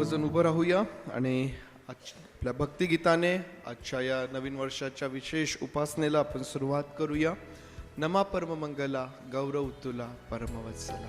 सर्वजण उभं राहूया आणि आपल्या भक्तिगीताने आजच्या या नवीन वर्षाच्या विशेष उपासनेला आपण सुरुवात करूया. नमा परममंगला गौरव तुला परमवत्सला.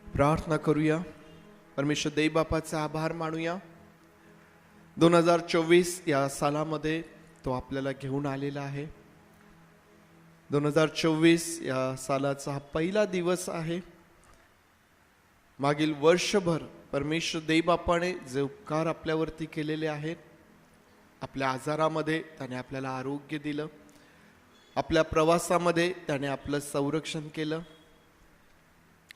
प्रार्थना करूया. परमेश्वर देव बापाचा आभार मानूया. 2024 या सालामध्ये तो आपल्याला घेऊन आलेला आहे. 2024 या सालाचा हा पहिला दिवस आहे. मागील वर्षभर परमेश्वर देव बापाने जे उपकार आपल्यावरती केलेले आहेत, आपल्या आजारामध्ये त्याने आपल्याला आरोग्य दिलं, आपल्या प्रवासामध्ये त्याने आपलं संरक्षण केलं,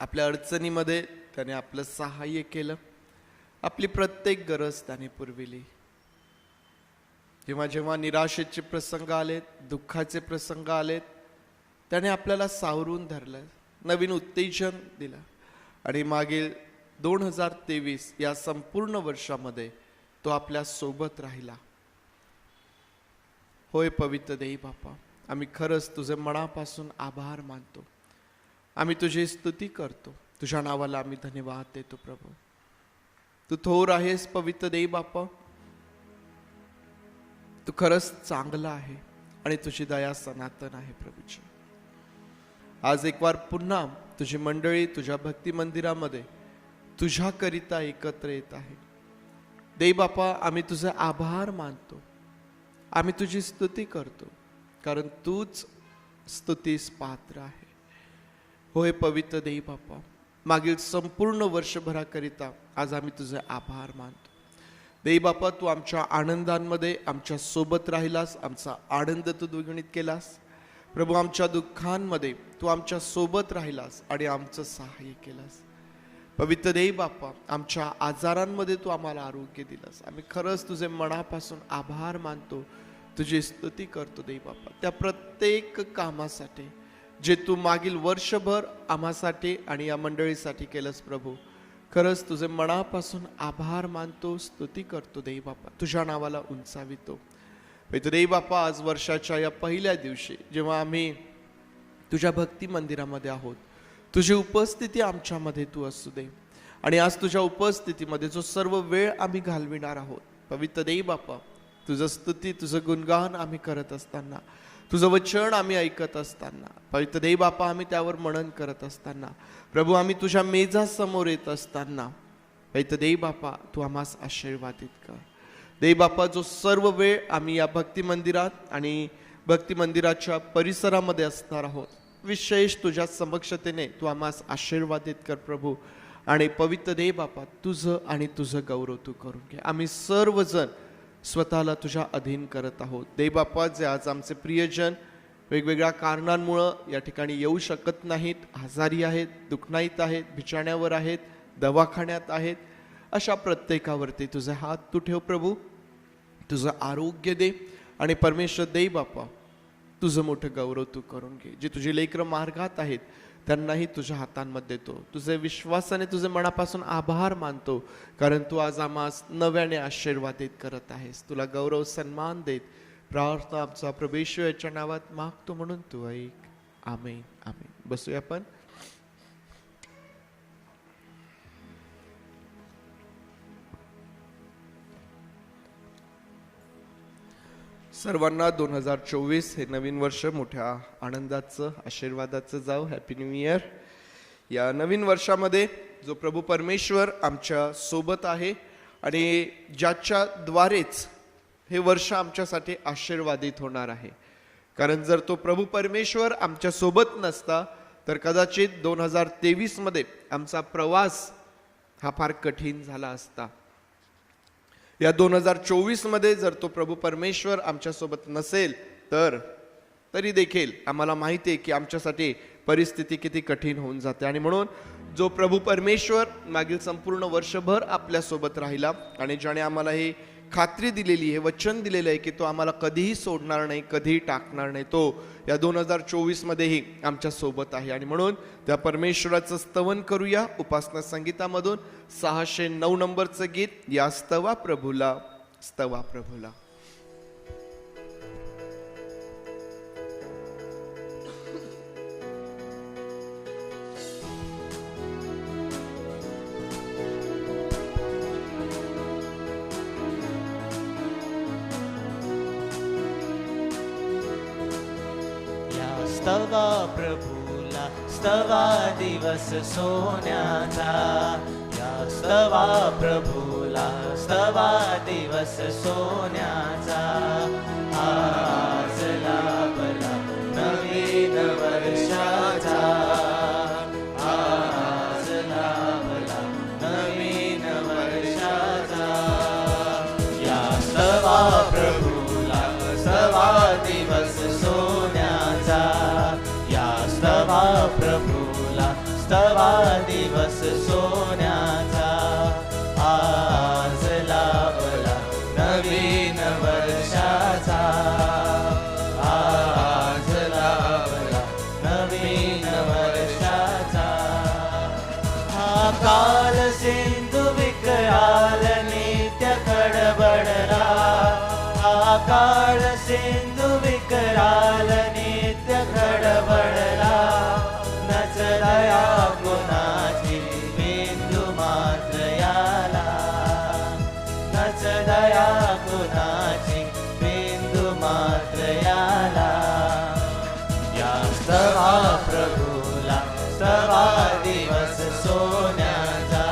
आपल्या अडचणीमध्ये त्याने आपलं सहाय्य केलं, आपली प्रत्येक गरज त्याने पुरविली. जेव्हा जेव्हा निराशेचे प्रसंग आलेत, दुःखाचे प्रसंग आलेत, त्याने आपल्याला सावरून धरलं, नवीन उत्तेजन दिलं आणि मागील 2023 या संपूर्ण वर्षामध्ये तो आपल्या सोबत राहिला. होय पवित्र देव बापा, आम्ही खरंच तुझे मनापासून आभार मानतो. आम्ही तुझी स्तुती करतो. तुझ्या नावाला आम्ही धन्यवाद देतो. प्रभू, तू थोर आहेस पवित्र देव बापा. तू खरंच चांगला आहे आणि तुझी दया सनातन आहे. प्रभूची आज एक वार पुन्हा तुझी मंडळी तुझ्या भक्ती मंदिरामध्ये तुझ्याकरिता एकत्र येत आहे. देव बापा, आम्ही तुझे आभार मानतो. आम्ही तुझी स्तुती करतो, कारण तूच स्तुतीस पात्र आहे. होय पवित्र देव बापा, मागील संपूर्ण वर्षभराकरिता आज आम्ही तुझे आभार मानतो. देव बापा, तू आमच्या आनंदांमध्ये आमच्या सोबत राहिलास, आमचा आनंद तू द्विगुणित केलास. प्रभू, आमच्या दुःखांमध्ये तू आमच्या सोबत राहिलास आणि आमचं सहाय्य केलास. पवित्र देव बापा, आमच्या आजारांमध्ये तू आम्हाला आरोग्य दिलास. आम्ही खरंच तुझे मनापासून आभार मानतो, तुझी स्तुती करतो. देव बापा, त्या प्रत्येक कामासाठी जे तू मागील वर्षभर आम्हासाठी आणि या मंडळीसाठी केलंस, प्रभू खरंच तुझे मनापासून आभार मानतो, स्तुती करतो. देव बापा, तुझ्या नावाला उंचावितो. देव बापा, आज वर्षाच्या या पहिल्या दिवशी जेव्हा आम्ही तुझ्या भक्ती मंदिरामध्ये आहोत, तुझी उपस्थिती आमच्यामध्ये तू असू दे. आणि आज तुझ्या उपस्थितीमध्ये जो सर्व वेळ आम्ही घालविणार आहोत, पवित्र देव बापा, तुझं स्तुती तुझं गुणगान आम्ही करत असताना तुझं वचन आम्ही ऐकत असताना, पवित्र देव बापा आम्ही त्यावर मनन करत असताना, प्रभू आम्ही तुझ्या मेजासमोर येत असताना, पवित्र देव बापा तू आम्हास आशीर्वादित कर. देव बापा जो सर्व वेळ आम्ही या भक्ती मंदिरात आणि भक्ती मंदिराच्या परिसरामध्ये असणार आहोत, विशेष तुझ्या समक्षतेने तू आम्हास आशीर्वादित कर प्रभू. आणि पवित्र देव बापा तुझं आणि तुझं गौरव तू करून घे. आम्ही सर्वजण स्वतःला तुझ्या अधीन करत आहोत. देव बापा जे आज आमचे प्रियजन वेगवेगळ्या कारणांमुळं या ठिकाणी येऊ शकत नाहीत, आजारी आहेत, दुखनाईत आहेत, बिछाण्यावर आहेत, दवाखान्यात आहेत, अशा प्रत्येकावरती तुझे हात तू ठेव प्रभू. तुझं आरोग्य दे आणि परमेश्वर देव बापा तुझं मोठं गौरव तू करून घे. जे तुझे लेकरं मार्गात आहेत त्यांनाही तुझ्या हातांमध्ये देतो. तुझे विश्वासाने तुझे मनापासून आभार मानतो, कारण तू आज आम्हास नव्याने आशीर्वादित करत आहेस. तुला गौरव सन्मान देत प्रार्थना आमचा प्रभू येशू याच्या नावात मागतो म्हणून तू ऐक. आमेन आमेन. बसूया आपण. सर्वांना 2024 हे नवीन वर्ष मोठ्या आनंदाचं आशीर्वादाचं जाऊ. Happy new year. या नवीन वर्षामध्ये जो प्रभू परमेश्वर आमच्या सोबत आहे आणि ज्याच्या द्वारेच हे वर्ष आमच्यासाठी आशीर्वादित होणार आहे, कारण जर तो प्रभू परमेश्वर आमच्या सोबत नसता तर कदाचित 2023 मध्ये आमचा प्रवास हा फार कठीण झाला असता. या 2024 मध्ये जर तो प्रभू परमेश्वर आमच्यासोबत नसेल तरी देखील आम्हाला माहिती आहे की आमच्यासाठी परिस्थिती किती कठीण होऊन जाते. आणि म्हणून जो प्रभू परमेश्वर मागील संपूर्ण वर्षभर आपल्यासोबत राहिला आणि ज्याने आम्हाला ही खात्री दिलेली, हे वचन दिलेलं आहे की तो आम्हाला कधीही सोडणार नाही, कधीही टाकणार नाही, तो या 2024 मध्येही आमच्या सोबत आहे. आणि म्हणून त्या परमेश्वराचं स्तवन करूया. उपासना संगीतामधून 609 नंबरचं गीत, या स्तवा प्रभूला, स्तवा प्रभूला. स्तवा प्रभूला, स्तवा दिवस सोन्याचा. या स्तवा प्रभूला, स्तवा दिवस सोन्याचा. आज लाभला नवीन वर्षाचा. आज लाभला नवीन वर्षाचा. या स्तवा प्रभूला, स्तवा दिवस सोन्याचा. या स्तवा प्रभूला, स्तवा दिवस सोन्याचा. आज लाभला नवीन वर्षाचा. आज लाभला नवीन वर्षाचा. हा काल सिंधू विकराल नित्य खडबडला. हा काळ सिंधू विकराल नित्य खडबडला. नचदया गुणाची बिंदू मात्र याला. नचदया गुणाची बिंदू मात्र याला. या स्तवा प्रभूला, स्तवा दिवस सोन्याचा.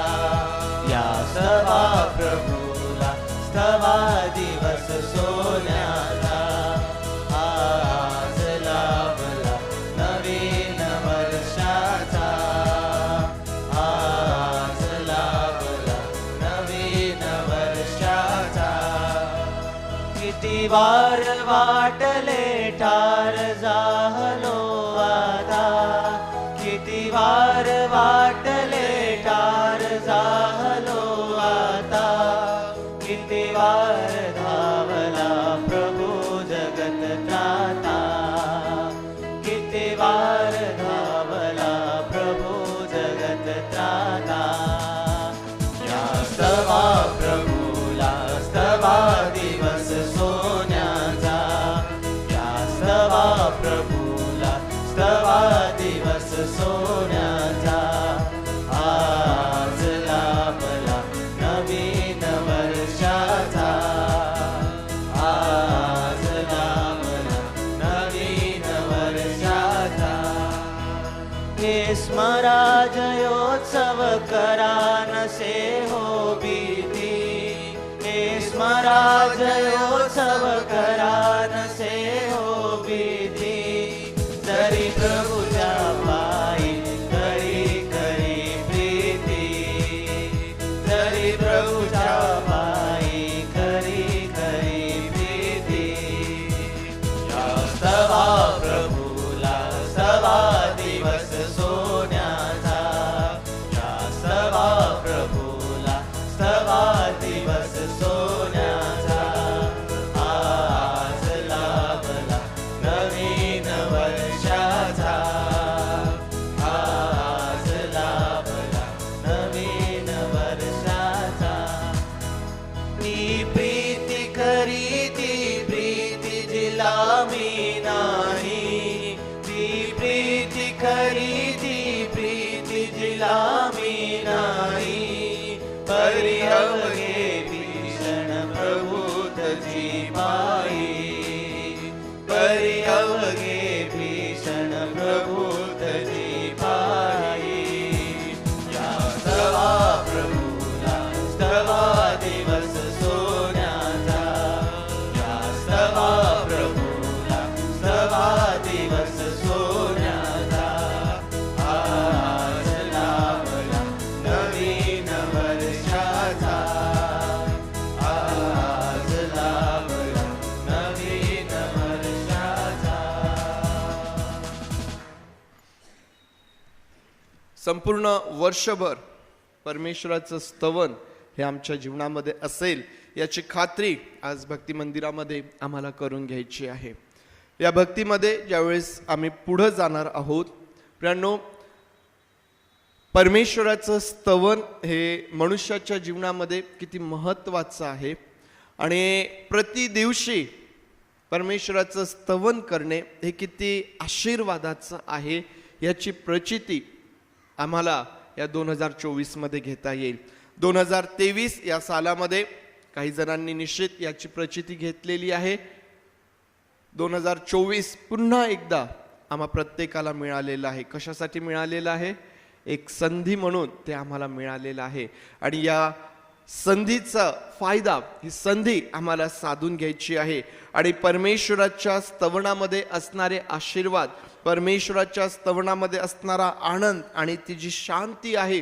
या स्तवा प्रभूला, स्तवा दिवस सोन्याचा. आज लाभला नवीन वर्षाचा. आज लाभला नवीन वर्षाचा. किती वार वाटले ठार झालो आता. किती वार वाटले ठार झालो आता. किती वार धावला प्रभू जगत त्राता. किती वार धावला प्रभू जगत त्राता. या स्तवा प्रभूला, स्तवा दिवस सोन्याचा. या स्तवा प्रभूला, स्तवा दिवस सोन्याचा. हे स्मराजयोत्सव करानसे हो भीती, हे स्मराजयोत्सव करानसे हो भीती, जरी प्रभूच्या पायी करी करी प्रीती, जरी प्रभूच्या पायी करी करी प्रीती, या स्तवा प्रभूला स्तवा दिवस सोन्याचा, या स्तवा प्रभूला स्तवा दिवस सोन्याचा, आज लाभला नवीन वर्षाचा, आज लाभला नवीन वर्षाचा, ती प्रीती खरी ती प्रीती जिला मी नाही, ती प्रीती खरी ती प्रीती जिला मी नाही, परी अवघे भीषण प्रभू तुझी पायी, परी अवघे भीषण प्रभू तुझी पायी, या स्तवा प्रभूला स्तवा दिवस सोन्याचा, या स्तवा प्रभूला स्तवा दिवस सोन्याचा, आज लाभला नवीन वर्षाचा, आज लाभला नवीन वर्षाचा. संपूर्ण वर्षभर परमेश्वराचं स्तवन हे आमच्या जीवनामध्ये असेल याची खात्री आज भक्ती मंदिरामध्ये आम्हाला करून घ्यायची आहे. या भक्तीमध्ये ज्यावेळेस आम्ही पुढे जाणार आहोत, प्रियांनो, परमेश्वराचं स्तवन हे मनुष्याच्या जीवनामध्ये किती महत्त्वाचं आहे आणि प्रति दिवशी परमेश्वराचं स्तवन करणे हे किती आशीर्वादाचं आहे याची प्रचिती आम्हाला या 2024 मध्ये घेता येईल. 2023 या सालामध्ये काही जणांनी निश्चित याची प्रचिती घेतलेली आहे. 2024 पुन्हा एकदा आम्हा प्रत्येकाला मिळालेलं आहे. कशासाठी मिळालेलं आहे? एक संधी म्हणून ते आम्हाला मिळालेलं आहे आणि या संधीचा फायदा, ही संधी आम्हाला साधून घ्यायची आहे आणि परमेश्वराच्या स्तवनामध्ये असणारे आशीर्वाद, परमेश्वराच्या स्तवनामध्ये असणारा आनंद आणि ती जी शांती आहे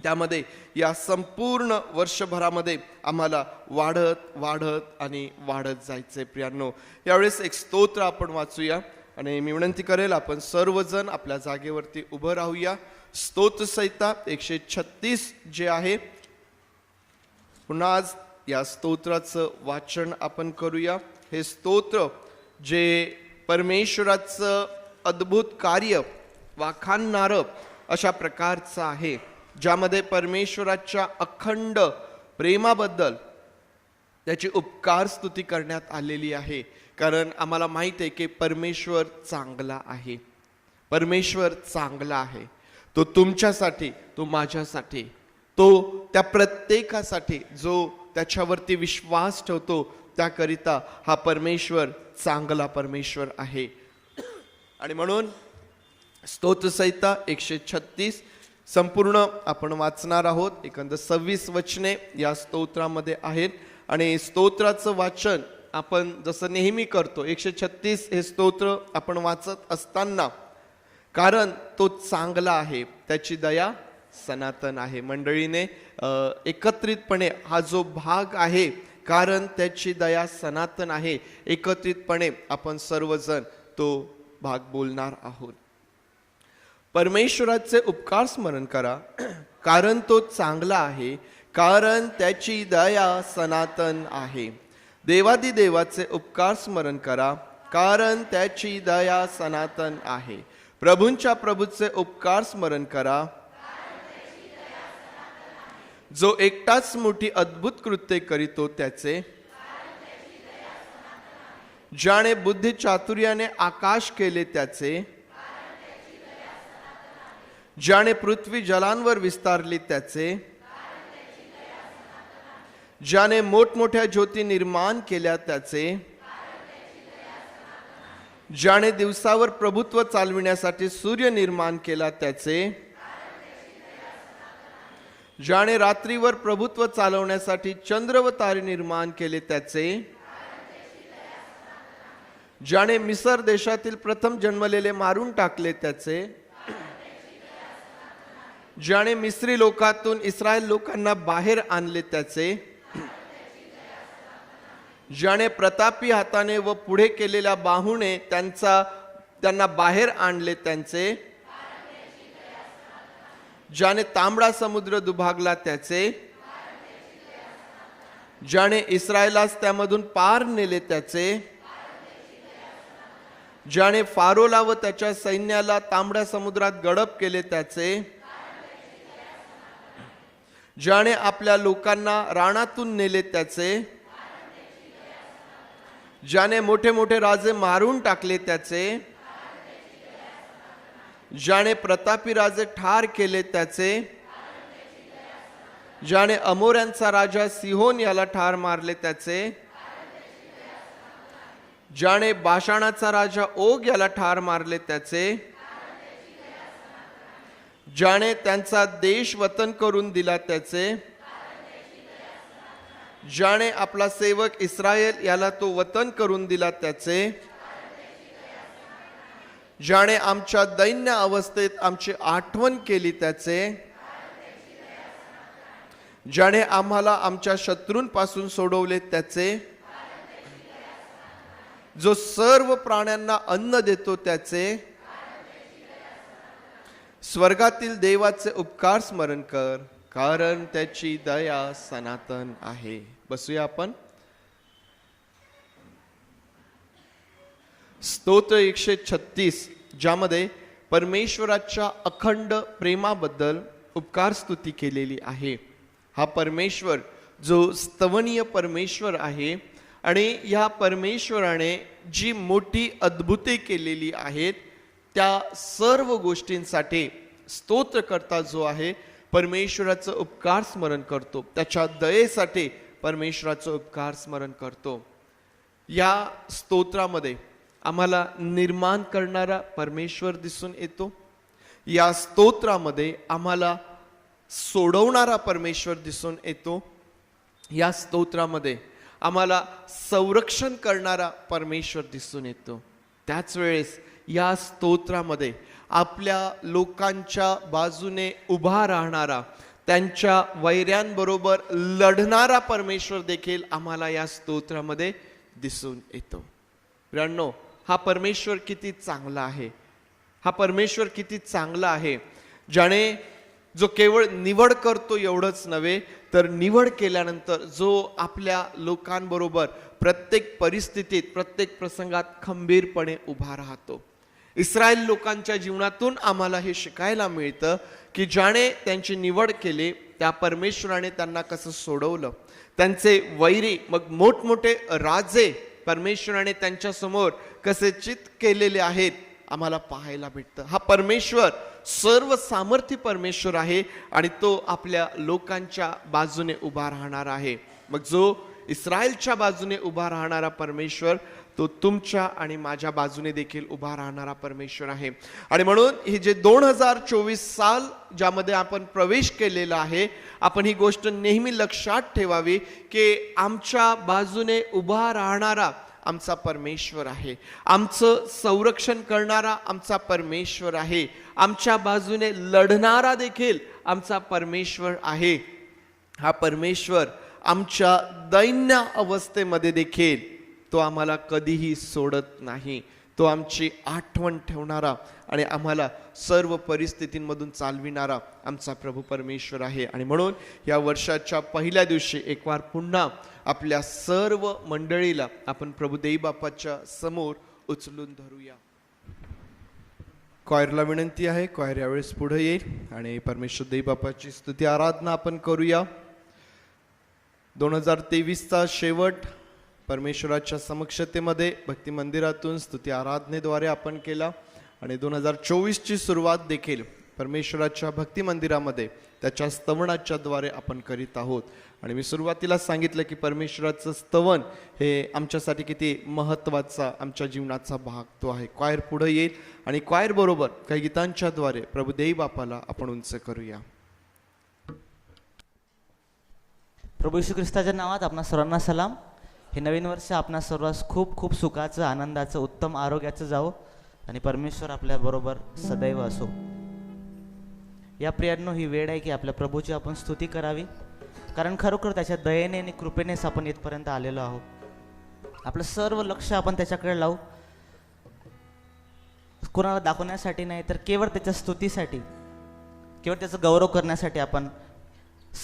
त्यामध्ये या संपूर्ण वर्षभरामध्ये आम्हाला वाढत वाढत आणि वाढत जायचे. प्रियांनो, यावेळेस एक स्तोत्र आपण वाचूया आणि मी विनंती करेल आपण सर्वजण आपल्या जागेवरती उभं राहूया. स्तोत्र संहिता 136 जे आहे, पुन्हा आज या स्तोत्राचं वाचन आपण करूया. हे स्तोत्र जे परमेश्वराचं अद्भुत कार्य वाखाणणारं अशा प्रकारचं आहे, ज्यामध्ये परमेश्वराच्या अखंड प्रेमाबद्दल त्याची उपकार स्तुती करण्यात आलेली आहे. कारण आम्हाला माहित आहे की परमेश्वर चांगला आहे, परमेश्वर चांगला आहे. तो तुमच्यासाठी, तो माझ्यासाठी, तो त्या प्रत्येकासाठी जो त्याच्यावरती विश्वास ठेवतो त्याकरिता हा परमेश्वर चांगला परमेश्वर आहे. आणि म्हणून स्तोत्रसंहिता 136 संपूर्ण आपण वाचणार आहोत. एकंदर 26 वचने या स्तोत्रामध्ये आहेत आणि स्तोत्राचं वाचन आपण जसं नेहमी करतो. 136 हे स्तोत्र आपण वाचत असताना, कारण तो चांगला आहे, त्याची दया सनातन आहे. मंडळीने एकत्रितपणे हा जो भाग आहे, कारण त्याची दया सनातन आहे, एकत्रितपणे आपण सर्वजण तो भाग बोलणार आहोत. परमेश्वराचे उपकार स्मरण करा, कारण तो चांगला आहे, कारण त्याची दया सनातन आहे. देवादी देवाचे उपकार स्मरण करा, कारण त्याची दया सनातन आहे. प्रभूंच्या प्रभूचे उपकार स्मरण करा, जो एकटाच मोठी अद्भुत कृत्ये करीतो त्याचे. ज्याने बुद्धी चातुर्याने आकाश केले त्याचे. ज्याने पृथ्वी जलांवर विस्तारली त्याचे. ज्याने मोठमोठ्या ज्योती निर्माण केल्या त्याचे. ज्याने दिवसावर प्रभुत्व चालविण्यासाठी सूर्य निर्माण केला त्याचे, ज्याने रात्रीवर प्रभुत्व चालवण्यासाठी चंद्र व तारे निर्माण केले त्याचे, ज्याने मिसर देशातील प्रथम जन्मलेले मारून टाकले त्याचे, ज्याने मिस्री लोकातून इस्रायल लोकांना बाहेर आणले त्याचे, ज्याने प्रतापी हाताने व पुढे केलेल्या बाहुने त्यांना बाहेर आणले त्यांचे, ज्याने तांबडा समुद्र दुभागला त्याचे, ज्याने इस्रायलास त्यामधून पार नेले त्याचे, ज्याने फारोला व त्याच्या सैन्याला तांबड्या समुद्रात गडप केले त्याचे, ज्याने आपल्या लोकांना रानातून नेले त्याचे, ज्याने मोठे मोठे राजे मारून टाकले त्याचे, ज्याने प्रतापी राजे ठार केले त्याचे, ज्याने अमोऱ्यांचा राजा सिहोन याला ठार मारले त्याचे, ज्याने बाशाणाचा राजा ओग याला ठार मारले त्याचे, ज्याने त्यांचा देश वतन करून दिला त्याचे, ज्याने आपला सेवक इस्रायल याला तो वतन करून दिला त्याचे, ज्याने आमच्या दैन्य अवस्थेत आमची आठवण केली त्याचे, ज्याने आम्हाला आमच्या शत्रूंपासून सोडवले त्याचे, जो सर्व प्राण्यांना अन्न देतो त्याचे, स्वर्गातील देवाचे उपकार स्मरण कर, कारण त्याची दया सनातन आहे. बसूया आपण. स्तोत्र 136 ज्यामध्ये परमेश्वराच्या अखंड प्रेमाबद्दल उपकार स्तुती केलेली आहे. हा परमेश्वर जो स्तवनीय परमेश्वर आहे आणि या परमेश्वराने जी मोठी अद्भुते केलेली आहेत त्या सर्व गोष्टींसाठी स्तोत्रकर्ता जो आहे परमेश्वराचं उपकार स्मरण करतो, त्याच्या दयेसाठी परमेश्वराचं उपकार स्मरण करतो. या स्तोत्रामध्ये आम्हाला निर्माण करणारा परमेश्वर दिसून येतो. या स्तोत्रामध्ये आम्हाला सोडवणारा परमेश्वर दिसून येतो. या स्तोत्रामध्ये आम्हाला संरक्षण करणारा परमेश्वर दिसून येतो. त्याच वेळेस या स्तोत्रामध्ये आपल्या लोकांच्या बाजूने उभा राहणारा, त्यांच्या वैऱ्यांबरोबर लढणारा परमेश्वर देखील आम्हाला या स्तोत्रामध्ये दिसून येतो. मित्रांनो, हा परमेश्वर किती चांगला आहे. हा परमेश्वर किती चांगला आहे, ज्याने जो केवळ निवड करतो एवढंच नव्हे तर निवड केल्यानंतर जो आपल्या लोकांबरोबर प्रत्येक परिस्थितीत प्रत्येक प्रसंगात खंबीरपणे उभा राहतो. इस्रायल लोकांच्या जीवनातून आम्हाला हे शिकायला मिळतं की ज्याने त्यांची निवड केली त्या परमेश्वराने त्यांना कसं सोडवलं. त्यांचे वैरी मग मोठमोठे राजे परमेश्वराने त्यांच्या समोर कसे चित केलेले आहेत आम्हाला पाहायला भेटतं. हा परमेश्वर सर्व सामर्थ्य परमेश्वर आहे आणि तो आपल्या लोकांच्या बाजूने उभा राहणार आहे. मग जो इस्रायलच्या बाजूने उभा राहणारा परमेश्वर तो तुमच्या आणि माझ्या बाजूने देखील उभा राहणारा परमेश्वर आहे. आणि म्हणून हे जे 2024 साल ज्यामध्ये आपण प्रवेश केलेला आहे, आपण ही गोष्ट नेहमी लक्षात ठेवावी की आमच्या बाजूने उभा राहणारा आमचा परमेश्वर आहे. आमचं संरक्षण करणारा आमचा परमेश्वर आहे. आमच्या बाजूने लढणारा देखील आमचा परमेश्वर आहे. हा परमेश्वर आमच्या दैन्य अवस्थेमध्ये देखील तो आम्हाला कधीही सोडत नाही. तो आमची आठवण ठेवणारा आणि आम्हाला सर्व परिस्थितींमधून चालविणारा आमचा प्रभू परमेश्वर आहे. आणि म्हणून या वर्षाच्या पहिल्या दिवशी एक वार पुन्हा आपल्या सर्व मंडळीला आपण प्रभू देई बापाच्या समोर उचलून धरूया. क्वायरला विनंती आहे, क्वायर यावेळेस पुढे येईल आणि परमेश्वर देई बापाची स्तुती आराधना आपण करूया. 2023चा शेवट परमेश्वराच्या समक्षतेमध्ये भक्ती मंदिरातून स्तुती आराधनेद्वारे आपण केला आणि 2024ची सुरुवात देखील परमेश्वराच्या भक्ती मंदिरामध्ये त्याच्या स्तवनाच्या द्वारे आपण करीत आहोत. आणि मी सुरुवातीला सांगितलं की परमेश्वराचं स्तवन हे आमच्यासाठी किती महत्त्वाचा आमच्या जीवनाचा भाग तो आहे. क्वायर पुढे येईल आणि क्वायर बरोबर काही गीतांच्या द्वारे प्रभू देई बापाला आपण उंच करूया. प्रभू येशू ख्रिस्ताच्या नावात आपणा सर्वांना सलाम. हे नवीन वर्ष आपणा सर्वांस खूप खूप सुखाचं, आनंदाचं, उत्तम आरोग्याचं जावो आणि परमेश्वर आपल्याबरोबर सदैव असो. या प्रियांनो, ही वेळ आहे की आपल्या प्रभूची आपण स्तुती करावी, कारण खरोखर त्याच्या दयेने आणि कृपेनेच आपण इथपर्यंत आलेलो आहोत. आपलं सर्व लक्ष आपण त्याच्याकडे लावू, कोणाला दाखवण्यासाठी नाही तर केवळ त्याच्या स्तुतीसाठी, केवळ त्याचं गौरव करण्यासाठी आपण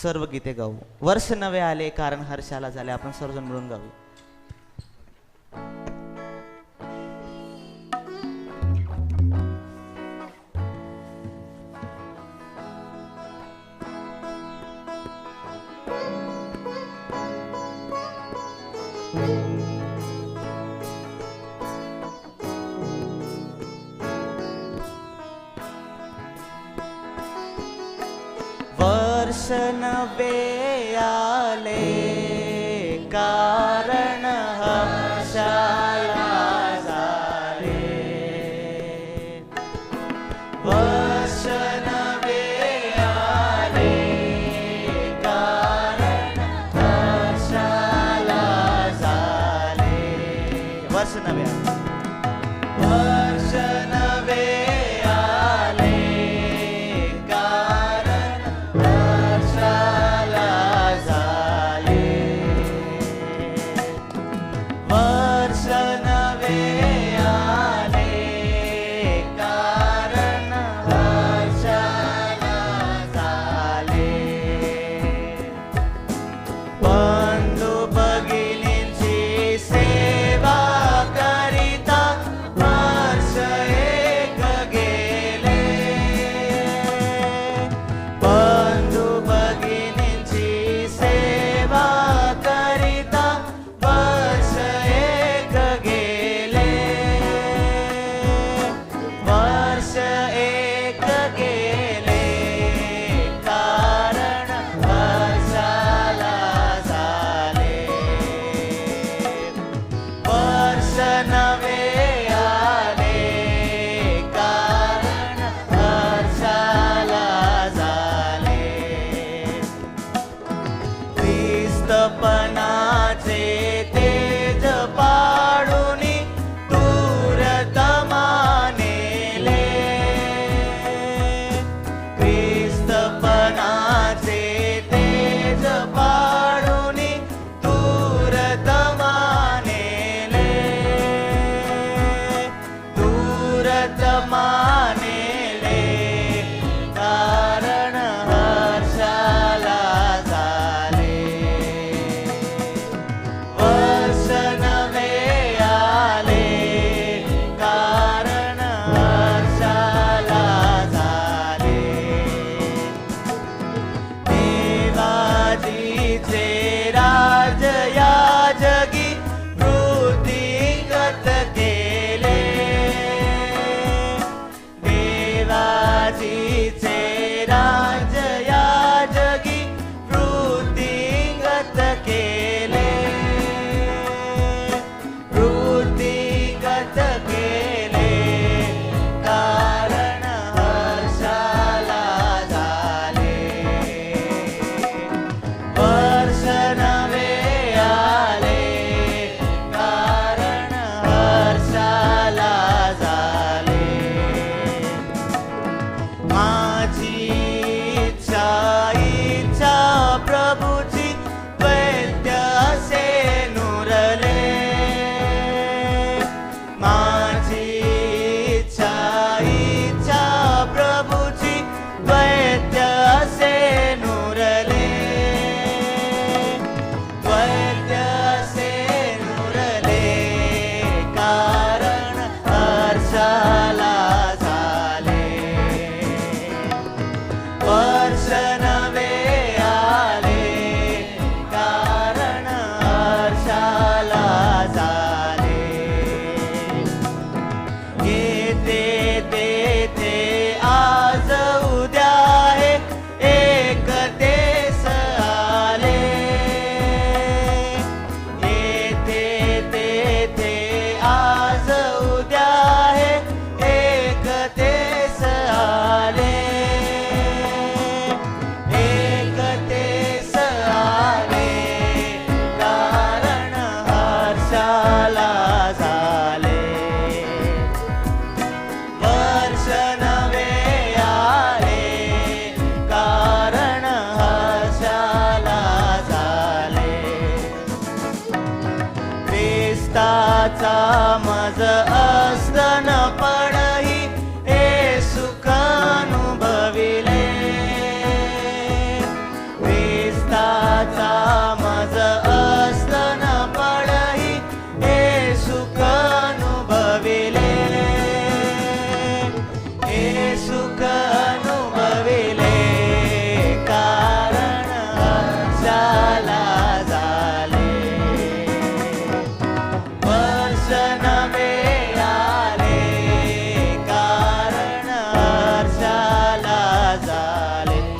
सर्व गीते गाऊ. वर्ष नवे आले कारण हर्षाला झाले, आपण सर्वजण मिळून गाऊ. वर्ष नवे आले कारण हर्षाला झाले. वर्ष नवे आले कारण हर्षाला झाले. वर्ष नवे आले, वर्ष नवे आले कारण हर्षाला झाले.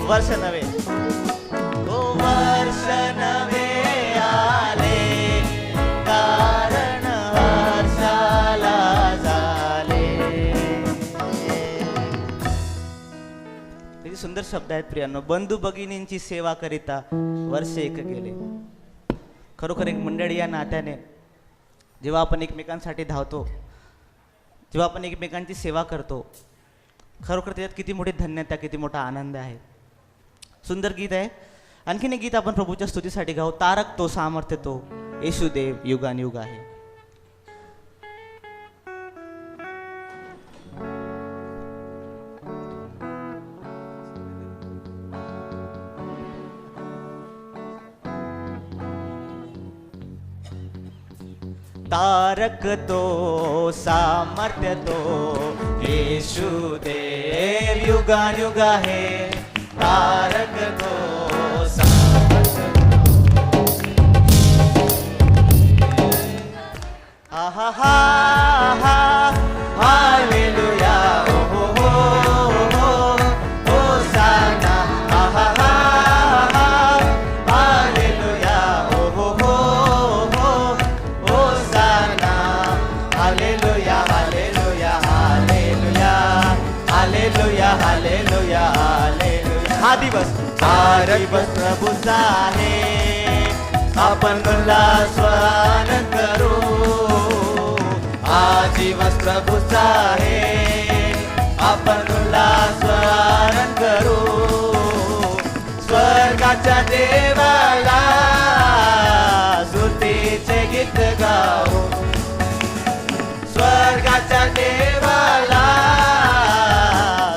वर्ष नवे ओ वर्ष नवे आले कारण हर्षाला झाले. किती सुंदर शब्द आहेत प्रियांनो. बंधू भगिनींची सेवा करिता वर्ष एक गेले. खरोखर एक मंडळी या नात्याने जेव्हा आपण एकमेकांसाठी धावतो, जेव्हा आपण एकमेकांची सेवा करतो, खरोखर त्याच्यात किती मोठी धन्यता, किती मोठा आनंद आहे. सुंदर गीत आहे. आणखीन एक गीत आपण प्रभूच्या स्तुतीसाठी गाऊ. तारक तो सामर्थ्य तो येशुदेव युगानुयुग आहे. तारक तो सामर्थ्य तो येशुदेव युगानुयुग आहे. तारक तो सामर्थ्य आहा हा हा हालेलुया ओ हो हो होसाना आहा हा हा हालेलुया ओ हो हो hosanna hallelujah hallelujah hallelujah hallelujah hallelujah hallelujah. हा दिवस प्रभूचा आहे, आपण उल्हासवान करू. हा दिवस प्रभूचा आहे, आपण उल्हासवान करू. स्वर्गाच्या देवाला स्तुतीचे गीत गाऊ. स्वर्गाच्या देवाला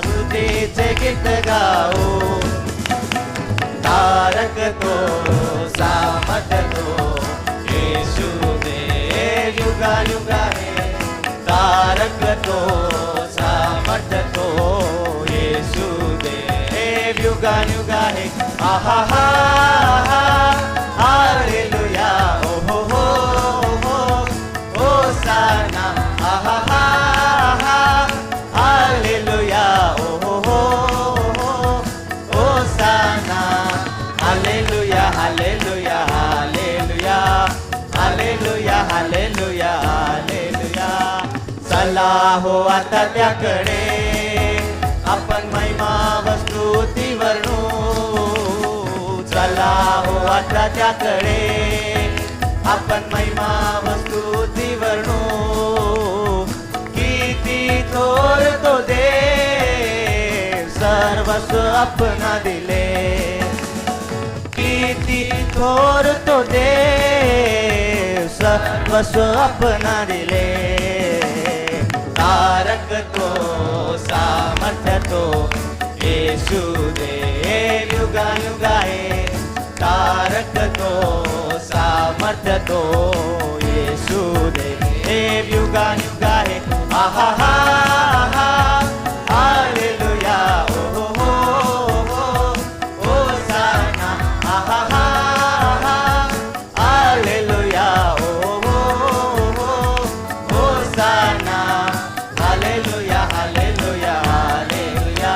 स्तुतीचे गीत गाऊ. तारक तो सामर्थ्य तो येशुदेव युगानुयुग आहे. तारक तो सामर्थ्य तो येशुदेव युगानुयुग आहे. आहा हा हा हालेलुया ओ हो हो होसाना आहा हा हा हालेलुया ओ हो हो hosanna hallelujah hallelujah hallelujah hallelujah hallelujah hallelujah. चला हो आता त्याकडे आपण महिमा स्तुती वर्णू. चला हो आता त्याकडे आपण महिमा स्तुती वर्णू. किती थोर तो देव सर्वस्व अपना दिले. किती थोर तो देव सर्वस्व अपना दिले. तारक तो सामर्थ्य तो येशुदेव युगानुयुग आहे. तारक तो सामर्थ्य तो येशुदेव युगानुयुग आहे. आहा हा हा हालेलुया ओ हो हो होसाना आहा हा हा हालेलुया ओ हो hosanna hallelujah hallelujah hallelujah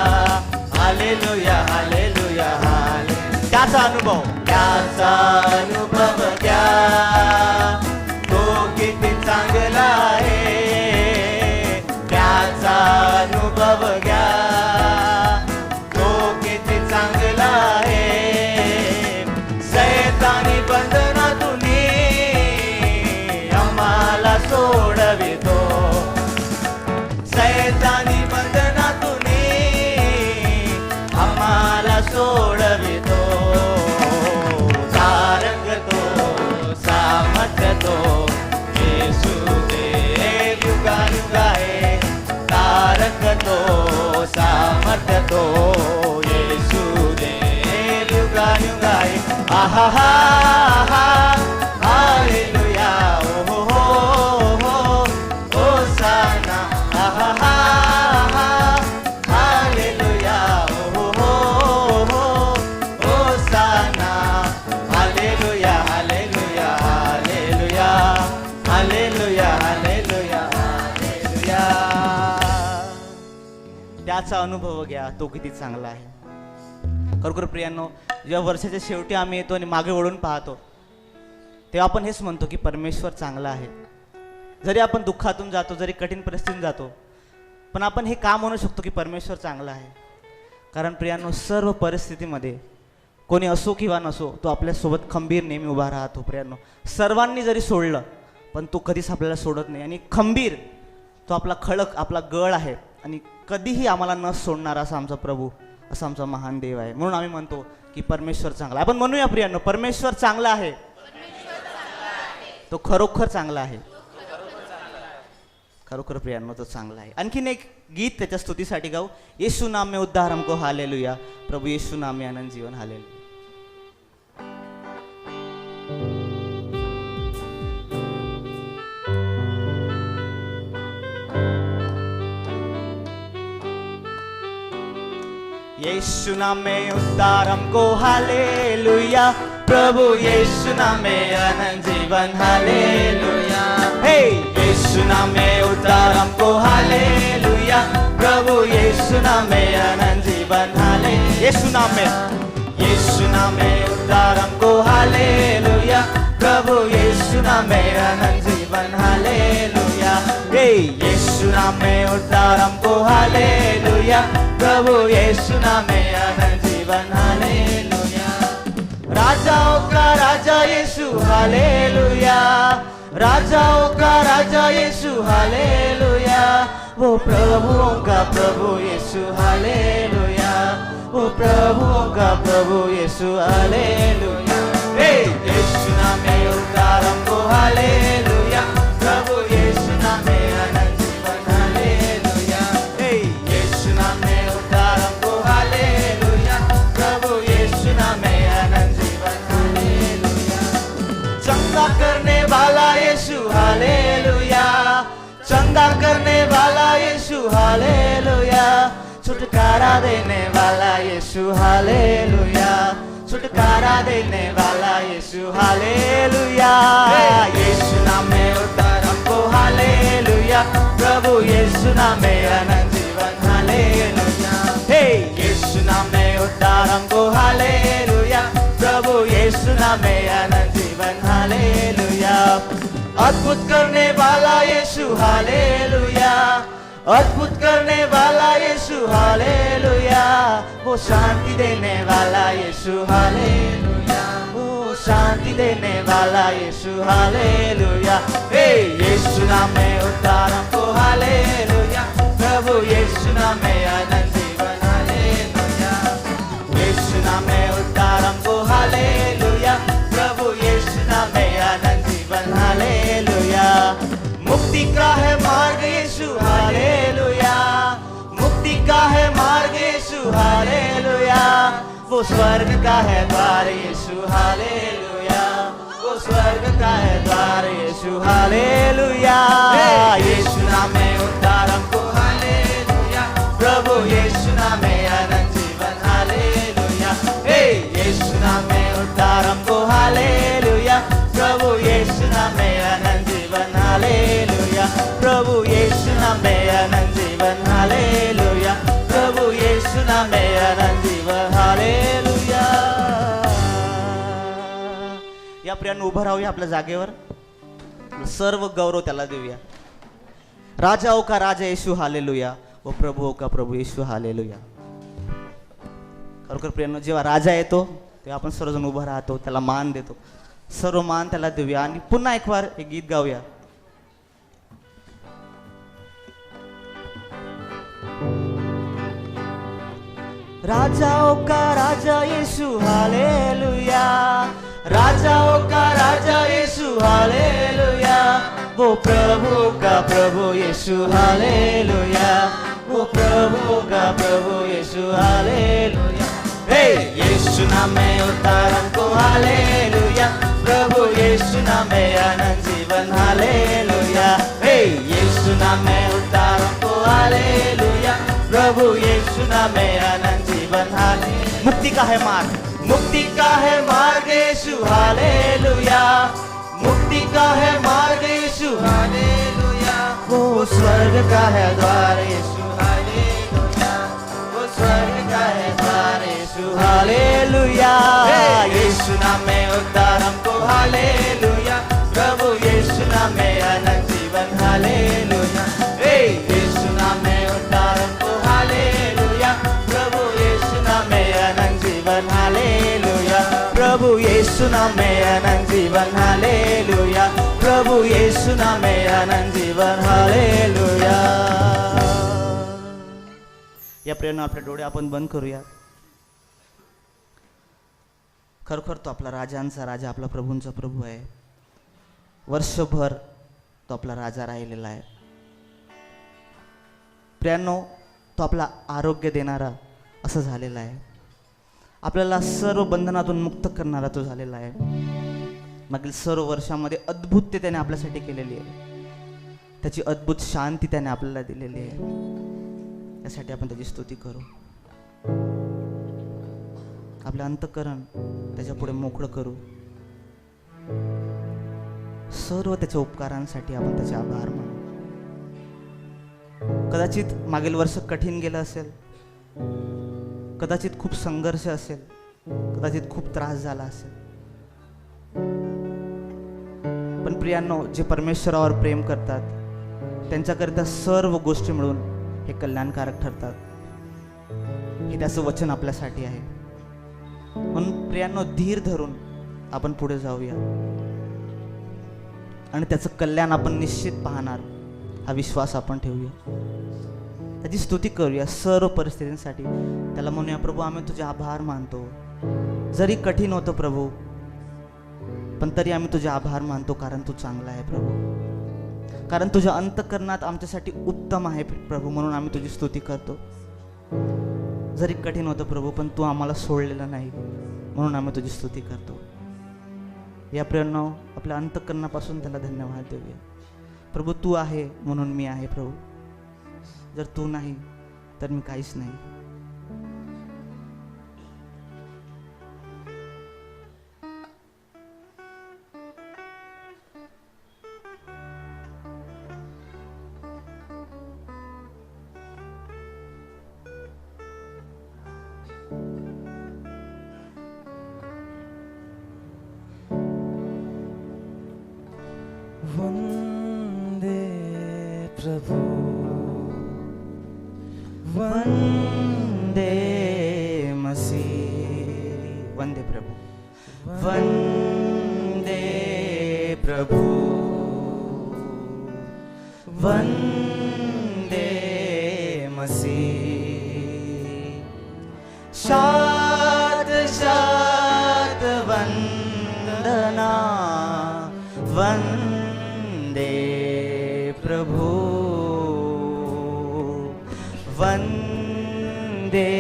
hallelujah hallelujah hallelujah. त्याचा अनुभव घ्या, तो किती चांगला आहे. त्याचा अनुभव घ्या, तो किती चांगला आहे. सैतानी बंधनातून आम्हाला सोडवितो. सैतानी बंधनातून आम्हाला सोडवितो. तारक तो सामर्थ्य तो येशुदेव युगानुयुग आहे. तारक तो सामर्थ्य तो येशुदेव युगानुयुग आहे. आहा हा हा हालेलुया ओ हो होसाना आहा हा हा हालेलुया ओ हो hosanna hallelujah hallelujah hallelujah hallelujah hallelujah hallelujah. त्याचा अनुभव घ्या, तो किती चांगला आहे. खरोखर प्रियांनो, जेव्हा वर्षाच्या शेवटी आम्ही येतो आणि मागे वळून पाहतो तेव्हा आपण हेच म्हणतो की परमेश्वर चांगला आहे. जरी आपण दुःखातून जातो, जरी कठीण परिस्थितीतून जातो, पण आपण हे का म्हणू शकतो की परमेश्वर चांगला आहे? कारण प्रियांनो, सर्व परिस्थितीमध्ये कोणी असो किंवा नसो, तो आपल्यासोबत खंबीर नेहमी उभा राहतो. प्रियांनो, सर्वांनी जरी सोडलं पण तो कधीच आपल्याला सोडत नाही. आणि खंबीर तो आपला खळक, आपला गळ आहे आणि कधीही आम्हाला न सोडणारा असा आमचा प्रभू, असा आमचा महान देव आहे. म्हणून आम्ही म्हणतो की परमेश्वर चांगला. आपण म्हणूया प्रियांनो, परमेश्वर चांगला आहे. तो खरोखर चांगला आहे. खरोखर प्रियांनो, तो चांगला आहे. आणखीन एक गीत त्याच्या स्तुतीसाठी गाऊ. येशू नाम में उद्धार हमको हालेलुया, प्रभु येशू नाम में आनंद जीवन हालेलुया. यीशु नाम में उद्धार हमको हालेलुया, प्रभु यीशु नाम में अनंत जीवन हालेलुया. हे यीशु नाम में उद्धार हमको हालेलुया, प्रभु यीशु नाम में अनंत जीवन हाले. यीशु नाम में उद्धार हमको हालेलुया, प्रभु यीशु नाम में अनंत जीवन हालेलुया. हे यीशु नाम में उद्धार हमको हालेलुया, प्रभु यीशु नाम में अनंत जीवन हालेलुया. राजाओं का राजा यीशु हालेलुया, राजाओं का राजा यीशु हालेलुया, वो प्रभुओं का प्रभु यीशु हालेलुया, वो प्रभुओं का प्रभु यीशु हालेलुया. हे यीशु नाम में उद्धार हमको हालेलुया, प्रभु यीशु नाम में अनंत जीवन हालेलुया. हे यीशु नाम में उद्धार हमको हालेलुया, प्रभु यीशु नाम में अनंत जीवन हालेलुया. चंगा करने वाला यीशु हालेलुया, चंगा करने वाला यीशु हालेलुया, छुटकारा देने वाला यीशु हालेलुया, छुटकारा देने वाला यीशु हालेलुया. यीशु नाम में उद्धार हमको हालेलुया, प्रभु यीशु नाम में अनंत जीवन हालेलुया. हे यीशु नाम में उद्धार हमको हालेलुया, प्रभु यीशु नाम में अनंत जीवन हालेलुया. अद्भुत करने वाला यीशु हालेलुया, अद्भुत करने वाला यीशु हालेलुया, वो शांति देने वाला यीशु हालेलुया, वो शांति देने वाला यीशु हालेलुया. हे यीशु नाम में उद्धार हमको हालेलुया, प्रभु यीशु नाम में अनंत जीवन हालेलुया. यीशु नाम में उद्धार हमको हालेलुया, प्रभु यीशु नाम में अनंत जीवन हालेलुया. मुक्ति का है मार्ग यीशु हालेलुया, मुक्ति का है मार्ग यीशु हालेलुया, वो स्वर्ग का है द्वार यीशु हालेलुया, वो स्वर्ग का है द्वार यीशु हालेलुया. यीशु नाम में उद्धार हमको हालेलुया, प्रभु यीशु नाम में अनंत जीवन हालेलुया. हे यीशु नाम में उद्धार हमको हालेलुया, प्रभु यीशु नाम में अनंत जीवन हालेलुया, प्रभु यीशु नाम में अनंत जीवन हालेलुया, प्रभु यीशु नाम में अनंत जीवन हालेलुया. या प्रियांनो, उभं राहूया आपल्या जागेवर. सर्व गौरव त्याला देऊया. राजाओं का राजा यीशु हालेलुया, वो प्रभुओं का प्रभु यीशु हालेलुया. खरोखर प्रियांनो, जेव्हा राजा येतो तेव्हा आपण सर्वजण उभं राहतो, त्याला मान देतो. सर्व मान त्याला देऊया आणि पुन्हा एक बार एक गीत गाऊया. राजाओं का राजा यीशु हालेलुया, राजाओं का राजा यीशु हालेलुया, वो प्रभु का प्रभु यीशु हालेलुया, वो प्रभु का प्रभु यीशु हालेलुया. हे यीशु नाम में उद्धार हमको हालेलुया, प्रभु यीशु नाम में अनंत जीवन हालेलुया. हे यीशु नाम में उद्धार हमको हालेलुया, प्रभु यीशु नाम में अनंत जीवन हालेलुया. मुक्ति का है मार्ग, मुक्ति का है मार्ग यीशु हालेलुया, मुक्ति का है मार्ग यीशु हालेलुया, वो स्वर्ग का है द्वार यीशु हालेलुया, वो स्वर्ग का है द्वार यीशु यीशु हालेलुया, यीशु नाम में उद्धार हमको हालेलुया, प्रभु यीशु नाम में अनंत जीवन हालेलुया, यीशु नाम में उद्धार हमको हालेलुया, प्रभु यीशु नाम में अनंत जीवन हालेलुया, प्रभु यीशु नाम में अनंत जीवन हालेलुया, प्रभु यीशु नाम में अनंत जीवन हालेलुया. या प्रेरणा आपले डोळे आपण बंद करूया. खरोखर तो आपला राजांचा राजा, आपला प्रभूंचा प्रभू आहे. वर्षभर तो आपला राजा राहिलेला आहे. प्रियांनो, तो आपला आरोग्य देणारा असं झालेला आहे. आपल्याला सर्व बंधनातून मुक्त करणारा तो झालेला आहे. मागील सर्व वर्षामध्ये अद्भुत ते त्याने आपल्यासाठी केलेली आहे. त्याची अद्भुत शांती त्याने आपल्याला दिलेली आहे. यासाठी आपण त्याची स्तुती करू. आपलं अंतःकरण त्याच्या पुढे मोकळं करू. सर्व त्याच्या उपकारांसाठी आपण त्याचे आभार मानू. कदाचित मागील वर्ष कठीण गेलं असेल, कदाचित खूप संघर्ष असेल, कदाचित खूप त्रास झाला असेल, पण प्रियांनो, जे परमेश्वरावर प्रेम करतात त्यांच्याकरिता सर्व गोष्टी मिळून हे कल्याणकारक ठरतात. हे त्याचं वचन आपल्यासाठी आहे. म्हणून प्रियांनो, धीर धरून आपण पुढे जाऊया आणि त्याचं कल्याण आपण निश्चित पाहणार हा विश्वास आपण ठेवूया. त्याची स्तुती करूया सर्व परिस्थितींसाठी. त्याला म्हणूया, प्रभू आम्ही तुझे आभार मानतो. जरी कठीण होतं प्रभू, पण तरी आम्ही तुझे आभार मानतो, कारण तू चांगला आहे प्रभू, कारण तुझ्या अंतःकरणात आमच्यासाठी उत्तम आहे प्रभू. म्हणून आम्ही तुझी स्तुती करतो. जरी कठीण होतं प्रभू, पण तू आम्हाला सोडलेलं नाही, म्हणून आम्ही तुझी स्तुती करतो. या प्रेरणा आपल्या अंतःकरणापासून त्याला धन्यवाद देऊया. प्रभू, तू आहे म्हणून मी आहे प्रभू. जर तू नाही तर मी काहीच नाही. वंदे प्रभु, वंदे मसीह. वंदे प्रभु, वंदे प्रभु, वंदे मसीह. शात शात वंदना, वंदे प्रभु, वंदे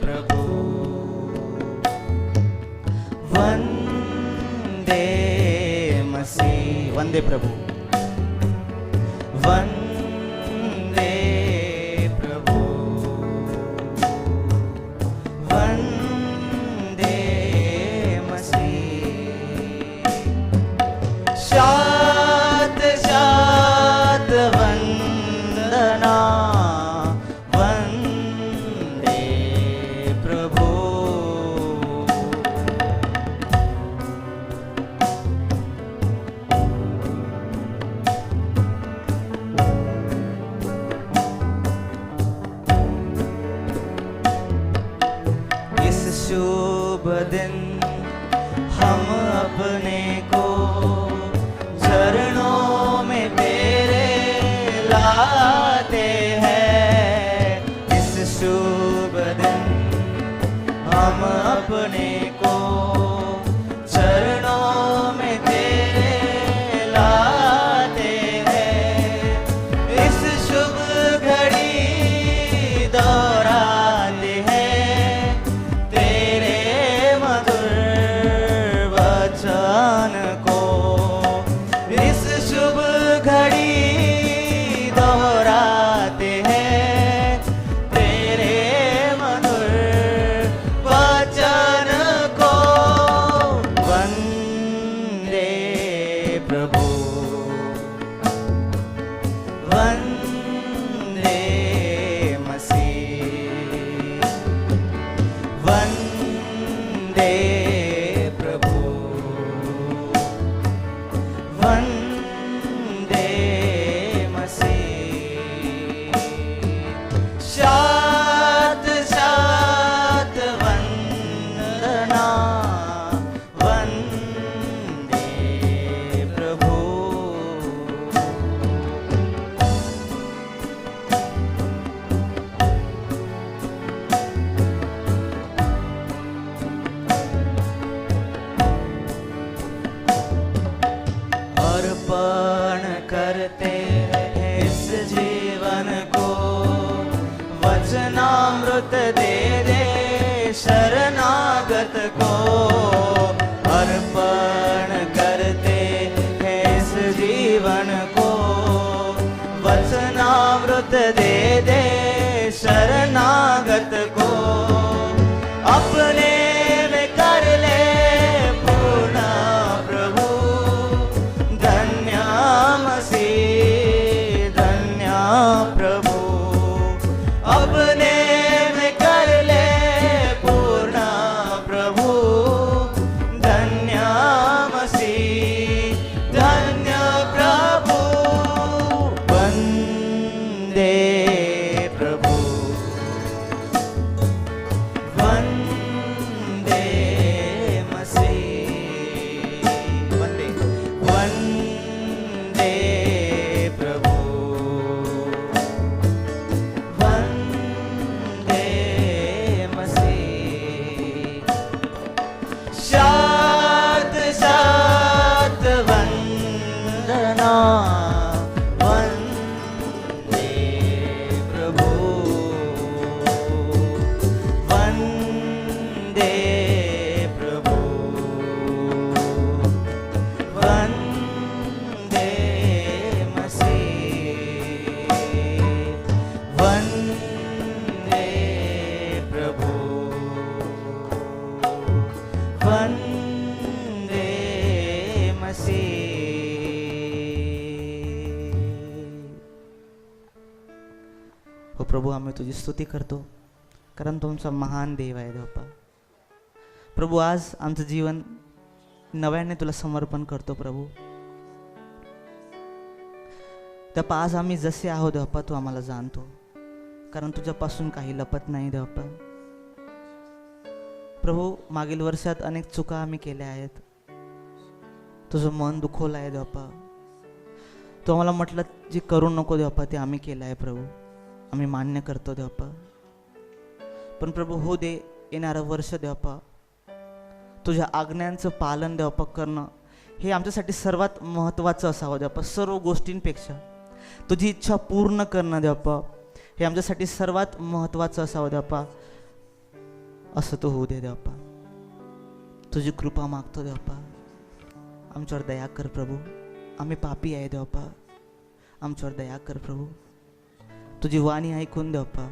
प्रभु, वंदे मसीह. वंदे प्रभु, वंदे प्रभु, वंदे मसीह. शात शात वंदना, वंदे प्रभु. इस शुभ दिन हम अपने को चरणों में तेरे लाते हैं. इस शुभ दिन हम अपने को चरणों में तेरे लाते हैं. इस शुभ घड़ी दोहराते हैं तेरे मधुर वचन को. इस शुभ घड़ी दोहराते हैं तेरे मधुर वचन को. शरणागत को अर्पण करते हैं इस जीवन को। वचनामृत दे दे शरणागत को, अपने में कर ले पूर्ण प्रभु। धन्य मसीह धन्य प्रभु, अपने में कर ले पूर्ण प्रभु। धन्य मसीह धन्य प्रभु, वंदे प्रभु वंदे मसीह, वंदे वंदे प्रभु वंदे मसीह। शात शात वंदना वंदे प्रभु वंदे प्रभु वंदे मसीह, वंदे प्रभु वंदे मसीह। हो प्रभू, आम्ही तुझी स्तुती करतो कारण तुमचा महान देव आहे देवपा। प्रभू, आज आमचं जीवन नव्याने तुला समर्पण करतो प्रभू। देवपा, आज आम्ही जसे आहोत देवपा तू आम्हाला जाणतो, कारण तुझ्यापासून काही लपत नाही देवपा। प्रभू, मागील वर्षात अनेक चुका आम्ही केल्या आहेत, तुझं मन दुखवलं आहे देवपा। तू आम्हाला म्हटलं जे करू नको देवपा ते आम्ही केलं आहे प्रभू, आम्ही मान्य करतो देवपा। पण प्रभू, हो दे येणारं वर्ष देवपा तुझ्या आज्ञांचं पालन देवपा करणं हे आमच्यासाठी सर्वात महत्त्वाचं असावं देवपा। सर्व गोष्टींपेक्षा तुझी इच्छा पूर्ण करणं देवपा हे आमच्यासाठी सर्वात महत्त्वाचं असावं देवपा। असं तो होऊ दे देवपा, तुझी कृपा मागतो देवपा। आमच्यावर दया कर प्रभू, आम्ही पापी आहे देवपा, आमच्यावर दया कर प्रभू। तुझी वाणी ऐकून देवपा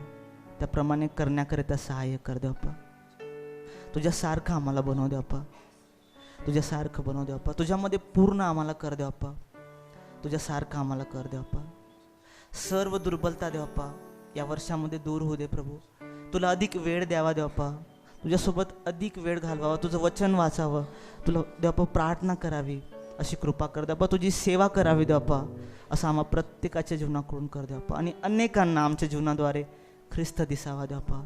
त्याप्रमाणे करण्याकरिता सहाय्य कर देवपा। तुझ्यासारखं आम्हाला बनव देवपा, तुझ्यासारखं बनव देवपा। तुझ्यामध्ये पूर्ण आम्हाला कर देवपा, तुझ्यासारखं आम्हाला कर देवपा। सर्व दुर्बलता देवपा या वर्षामध्ये दूर होऊ दे प्रभू। तुला अधिक वेळ द्यावा देवपा, तुझ्यासोबत अधिक वेळ घालवावा, तुझं वचन वाचावं, तुला देवपा प्रार्थना करावी अशी कृपा कर देवपा। तुझी सेवा करावी देवपा असं आम्हा प्रत्येकाच्या जीवनाकडून कर देवपा। आणि अनेकांना आमच्या जीवनाद्वारे ख्रिस्त दिसावा देवपा।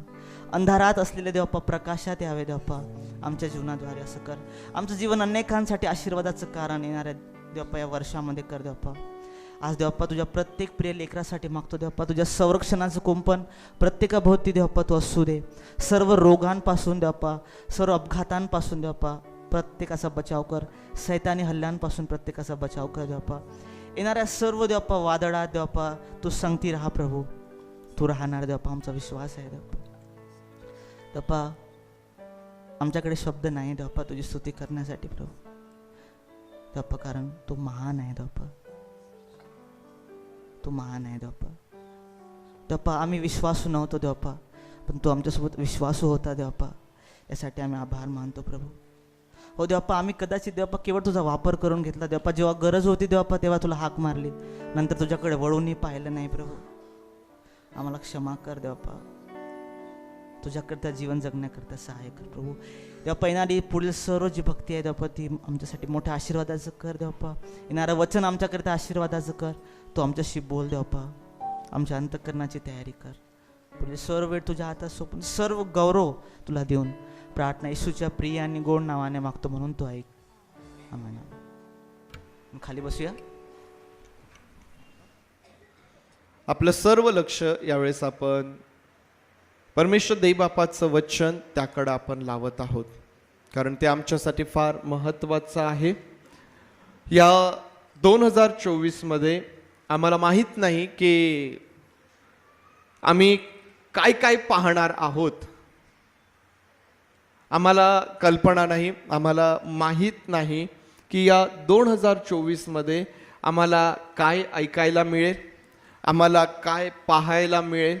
अंधारात असलेले देवपा प्रकाशात यावे देवपा आमच्या जीवनाद्वारे असं कर। आमचं जीवन अनेकांसाठी आशीर्वादाचं कारण येणाऱ्या देवपा या वर्षामध्ये कर देवपा। आज देवपा तुझ्या प्रत्येक प्रिय लेकरासाठी मागतो देवपा, तुझ्या संरक्षणाचं कुंपण प्रत्येकाभोवती देवपा तू असू दे। सर्व रोगांपासून देवपा, सर्व अपघातांपासून देवपा प्रत्येकाचा बचाव कर। सैतानी हल्ल्यांपासून प्रत्येकाचा बचाव कर देवपा। येणाऱ्या सर्व देवपा वादळात देवपा तू संगती राहा प्रभू, तू राहणार देवपा, आमचा विश्वास आहे देवपा। देवपा, आमच्याकडे शब्द नाही देवपा तुझी स्तुती करण्यासाठी प्रभू देवपा, कारण तू महान आहे देवपा, तू महान आहे देवपा। देवपा, आम्ही विश्वासू नव्हतो देवपा, पण तू आमच्यासोबत विश्वासू होता देवपा, यासाठी आम्ही आभार मानतो प्रभू। हो देवपा, आम्ही कदाचित देवपा केवळ तुझा वापर करून घेतला देवपा। जेव्हा गरज होती देवपा तेव्हा तुला हाक मारली, नंतर तुझ्याकडे वळूनही पाहिलं नाही प्रभू। आम्हाला क्षमा कर देवपा, तुझ्याकरता जीवन जगण्याकरता सहाय्य कर प्रभू। देवपा, येणारी पुढील सर्व जी भक्ती आहे देवपा ती आमच्यासाठी मोठ्या आशीर्वादाचं कर देवपा। येणारं वचन आमच्याकरता आशीर्वादाचं कर, तू आमच्याशी बोल देवपा, आमच्या अंतःकरणाची तयारी कर। पुढील सर्व वेळ तुझ्या हातात सोपून सर्व गौरव तुला देऊन प्रार्थना येशूच्या प्रिय आणि गोड नावाने मागतो म्हणून तू ऐक, आमेन। खाली बसूया। आपलं सर्व लक्ष यावेळेस आपण परमेश्वर देवबापाचं वचन त्याकडे आपण लावत आहोत, कारण ते आमच्यासाठी फार महत्त्वाचं आहे। या 2024 मध्ये आम्हाला माहीत नाही की आम्ही काय काय पाहणार आहोत, आम्हाला कल्पना नाही, आम्हाला माहीत नाही की या 2024मध्ये आम्हाला काय ऐकायला मिळेल, आम्हाला काय पाहायला मिळेल,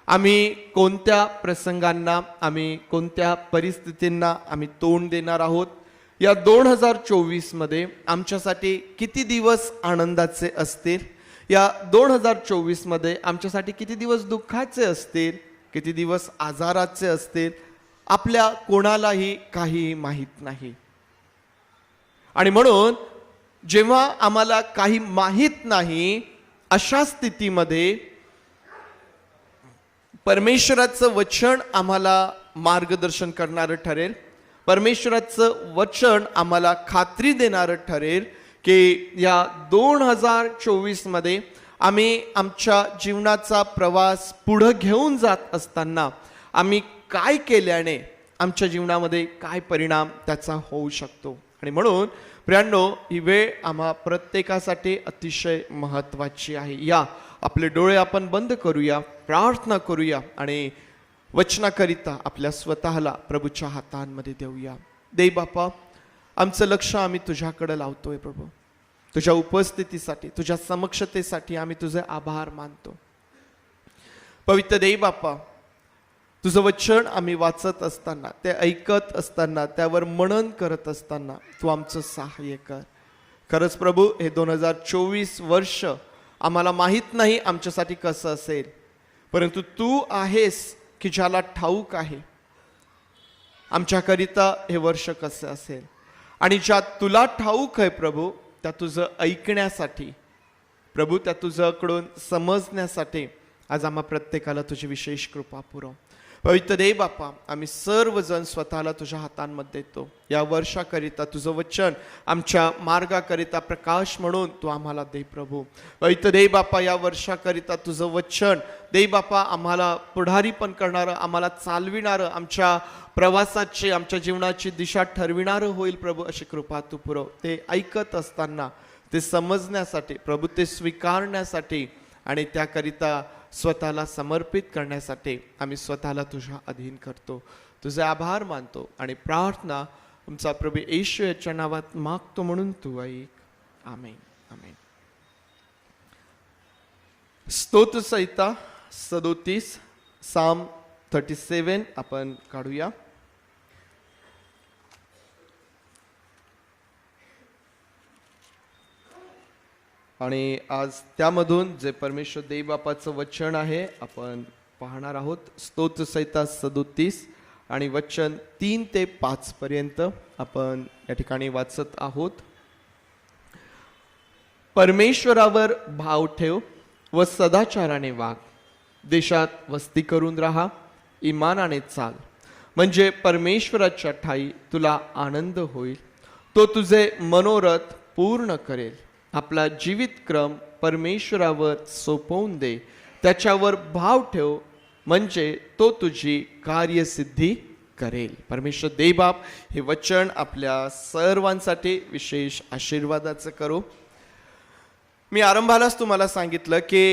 आम्ही कोणत्या प्रसंगांना, आम्ही कोणत्या परिस्थितींना आम्ही तोंड देणार आहोत. या 2024मध्ये आमच्यासाठी किती दिवस आनंदाचे असतील, या 2024मध्ये आमच्यासाठी किती दिवस दुःखाचे असतील, किती दिवस आजाराचे असतील, आपल्या कोणालाही काही माहीत नाही. आणि म्हणून जेव्हा आम्हाला काही माहीत नाही अशा स्थितीमध्ये परमेश्वराचं वचन आम्हाला मार्गदर्शन करणारं ठरेल. परमेश्वराचं वचन आम्हाला खात्री देणारं ठरेल की या 2024मध्ये आम्ही आमच्या जीवनाचा प्रवास पुढं घेऊन जात असताना आम्ही काय केल्याने आमच्या जीवनामध्ये काय परिणाम त्याचा होऊ शकतो. आणि म्हणून प्रियांनो, ही वेळ आम्हा प्रत्येकासाठी अतिशय महत्त्वाची आहे. या आपले डोळे आपण बंद करूया, प्रार्थना करूया आणि वचनाकरिता आपल्या स्वतःला प्रभूच्या हातांमध्ये देऊया. दे बापा, आमचं लक्ष आम्ही तुझ्याकडे लावतोय प्रभू. तुझ्या उपस्थितीसाठी, तुझ्या समक्षतेसाठी आम्ही तुझे आभार मानतो. पवित्र देव बापा, तुझं वचन आम्ही वाचत असताना, ते ऐकत असताना, त्यावर मनन करत असताना तू आमचं सहाय्य कर. खरंच प्रभू, हे 2024 वर्ष आम्हाला माहीत नाही आमच्यासाठी कसं असेल, परंतु तू आहेस की ज्याला ठाऊक आहे आमच्याकरिता हे वर्ष कसं असेल. आणि ज्या तुला ठाऊक आहे प्रभू, त्या तुझं ऐकण्यासाठी प्रभू, त्या तुझ्याकडून समजण्यासाठी आज आम्हा प्रत्येकाला तुझी विशेष कृपा पुरव. पवित्र देव बापा, आम्ही सर्वजण स्वतःला तुझ्या हातांमध्ये देतो. या वर्षाकरिता तुझं वचन आमच्या मार्गाकरिता प्रकाश म्हणून तू आम्हाला दे प्रभू. पवित्र देव बापा, या वर्षाकरिता तुझं वचन देव बापा आम्हाला पुढारी पण करणारं, आम्हाला चालविणारं, आमच्या प्रवासाची, आमच्या जीवनाची दिशा ठरविणारं होईल प्रभू. अशी कृपा तू पुरव. ते ऐकत असताना, ते समजण्यासाठी प्रभू, ते स्वीकारण्यासाठी आणि त्याकरिता स्वतःला समर्पित करण्यासाठी आम्ही स्वतःला तुझ्या अधीन करतो. तुझे आभार मानतो आणि प्रार्थना आमचा प्रभू येशू याच्या नावात मागतो म्हणून तू ऐक. आमेन. आमेन. स्तोत्र संहिता 37 साम 37 आपण काढूया. आणि आज त्यामधून जे परमेश्वर देव बापाचं वचन आहे आपण पाहणार आहोत. स्तोत्र संहिता 37 आणि वचन 3 ते 5 पर्यंत आपण या ठिकाणी वाचत आहोत. परमेश्वरावर भाव ठेव व सदाचाराने वाग. देशात वस्ती करून राहा, इमानाने चाल, म्हणजे परमेश्वराच्या ठाई तुला आनंद होईल. तो तुझे मनोरथ पूर्ण करेल. आपला जीवितक्रम परमेश्वरावर सोपवून दे. त्याच्यावर भाव ठेव, म्हणजे तो तुझी कार्यसिद्धी करेल. परमेश्वर देवबाप हे वचन आपल्या सर्वांसाठी विशेष आशीर्वादाचं करो. मी आरंभालाच तुम्हाला सांगितलं की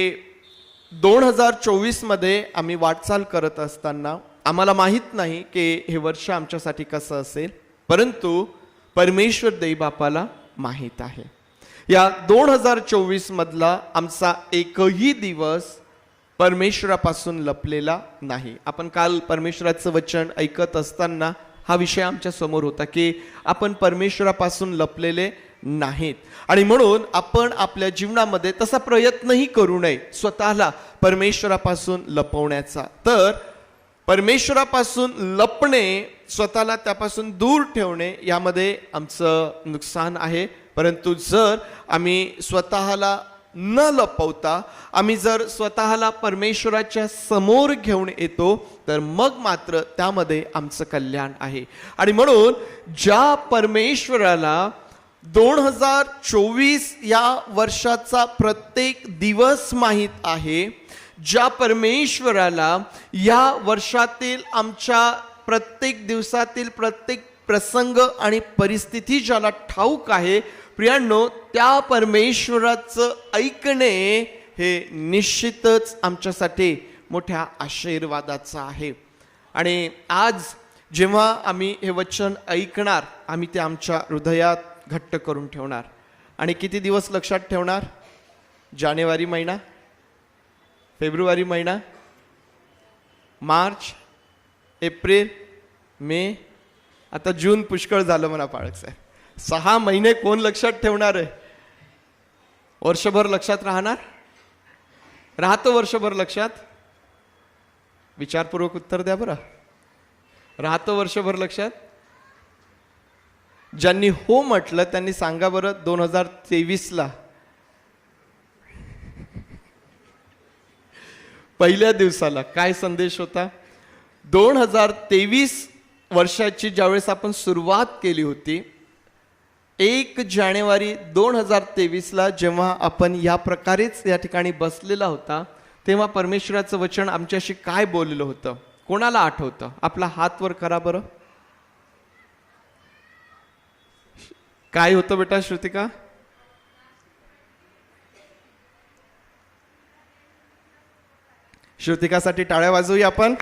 2024मध्ये आम्ही वाटचाल करत असताना आम्हाला माहीत नाही की हे वर्ष आमच्यासाठी कसं असेल, परंतु परमेश्वर देवबापाला माहीत आहे. या 2024 मधला आमचा एकही दिवस परमेश्वरापासून लपलेला नाही. आपण काल परमेश्वराचं वचन ऐकत असताना हा विषय आमच्या समोर होता की आपण परमेश्वरापासून लपलेले नाहीत. आणि म्हणून आपण आपल्या जीवनामध्ये तसा प्रयत्नही करू नये स्वतःला परमेश्वरापासून लपवण्याचा. तर परमेश्वरापासून लपणे, स्वतःला त्यापासून दूर ठेवणे, यामध्ये आमचं नुकसान आहे. परंतु जर आम्ही स्वतःला न लपवता आम्ही जर स्वतःला परमेश्वराच्या समोर घेऊन येतो तर मग मात्र त्यामध्ये आमचं कल्याण आहे. आणि म्हणून ज्या परमेश्वराला 2024 या वर्षाचा प्रत्येक दिवस माहीत आहे, ज्या परमेश्वराला या वर्षातील आमच्या प्रत्येक दिवसातील प्रत्येक प्रसंग आणि परिस्थिती ज्याला ठाऊक आहे, प्रियांनो, त्या परमेश्वराचं ऐकणे हे निश्चितच आमच्यासाठी मोठ्या आशीर्वादाचं आहे. आणि आज जेव्हा आम्ही हे वचन ऐकणार आम्ही ते आमच्या हृदयात घट्ट करून ठेवणार. आणि किती दिवस लक्षात ठेवणार? जानेवारी महिना, फेब्रुवारी महिना, मार्च, एप्रिल, मे, आता जून पुष्कळ झालं म्हणा पाळक साहेब. 6 महिने कोण लक्षात ठेवणार आहे? वर्षभर लक्षात राहणार? राहतं वर्षभर लक्षात? विचारपूर्वक उत्तर द्या बरं. राहतं वर्षभर लक्षात? ज्यांनी हो म्हटलं त्यांनी सांगा बरं 2023ला पहिल्या दिवसाला काय संदेश होता? 2023 वर्षाची ज्यावेळेस आपण सुरुवात केली होती, 1 जानेवारी 2023ला जेव्हा आपण या प्रकारेच या ठिकाणी बसलेला होता, तेव्हा परमेश्वराचं वचन आमच्याशी काय बोललेलं होतं? कोणाला आठवतं? आपला हात वर करा बरं. काय होतं बेटा श्रुतिका? श्रुतिकासाठी टाळ्या वाजवूया आपण.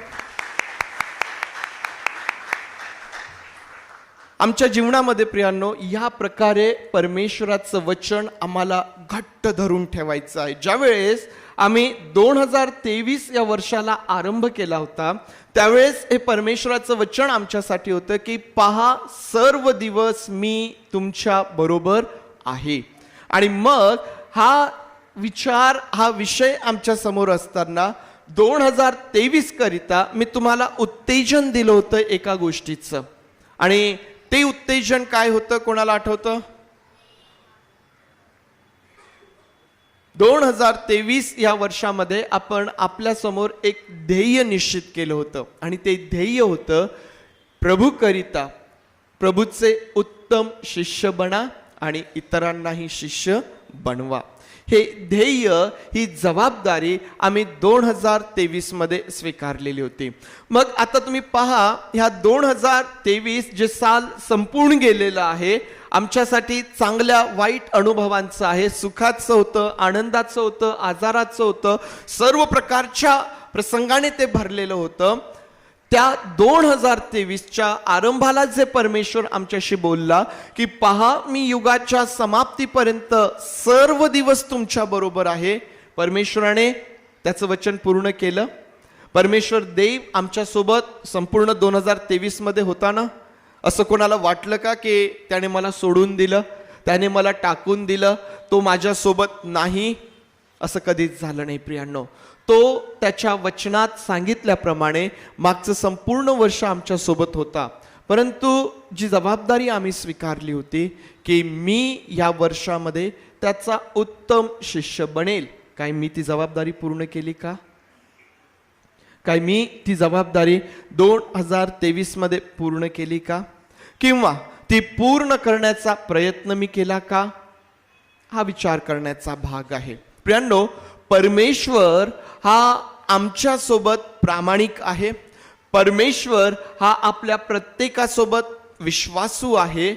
आमच्या जीवनामध्ये प्रियांनो या प्रकारे परमेश्वराचं वचन आम्हाला घट्ट धरून ठेवायचं आहे. ज्यावेळेस आम्ही 2023 या वर्षाला आरंभ केला होता त्यावेळेस हे परमेश्वराचं वचन आमच्यासाठी होतं की पहा सर्व दिवस मी तुमच्या बरोबर आहे. आणि मग हा विचार हा विषय आमच्या समोर असताना 2023 करिता मी तुम्हाला उत्तेजन दिलं होतं एका गोष्टीचं. आणि ते उत्तेजन काय होतं? कोणाला आठवतं? 2023 या वर्षामध्ये आपण आपल्या समोर एक ध्येय निश्चित केलं होतं. आणि ते ध्येय होतं प्रभू करिता प्रभूचे उत्तम शिष्य बना आणि इतरांनाही शिष्य बनवा. हे ध्येय ही जबाबदारी आम्ही 2023 मध्ये स्वीकारलेली होती. मग आता तुम्ही पहा ह्या 2023 जे साल संपूर्ण गेलेलं आहे आमच्यासाठी चांगल्या वाईट अनुभवांचं आहे. सुखाचं होतं, आनंदाचं होतं, आजाराचं होतं, सर्व प्रकारच्या प्रसंगाने ते भरलेलं होतं. त्या 2023च्या आरंभाला जे परमेश्वर आमच्याशी बोलला की पहा मी युगाच्या समाप्तीपर्यंत सर्व दिवस तुमच्या बरोबर आहे, परमेश्वराने त्याचं वचन पूर्ण केलं. परमेश्वर देव आमच्यासोबत संपूर्ण 2023 मध्ये होता ना? असं कोणाला वाटलं का की त्याने मला सोडून दिलं, त्याने मला टाकून दिलं, तो माझ्यासोबत नाही? असं कधीच झालं नाही प्रियांनो. तो त्याच्या वचनात सांगितल्याप्रमाणे मागचं संपूर्ण वर्ष आमच्या सोबत होता. परंतु जी जबाबदारी आम्ही स्वीकारली होती की मी या वर्षामध्ये त्याचा उत्तम शिष्य बनेल, काय मी ती जबाबदारी पूर्ण केली का? काय मी ती जबाबदारी 2023 मध्ये पूर्ण केली का? किंवा ती पूर्ण करण्याचा प्रयत्न मी केला का? हा विचार करण्याचा भाग आहे. प्रियांनो, परमेश्वर हा आमच्या सोबत प्रामाणिक आहे. परमेश्वर हा आपल्या प्रत्येकासोबत विश्वासू आहे.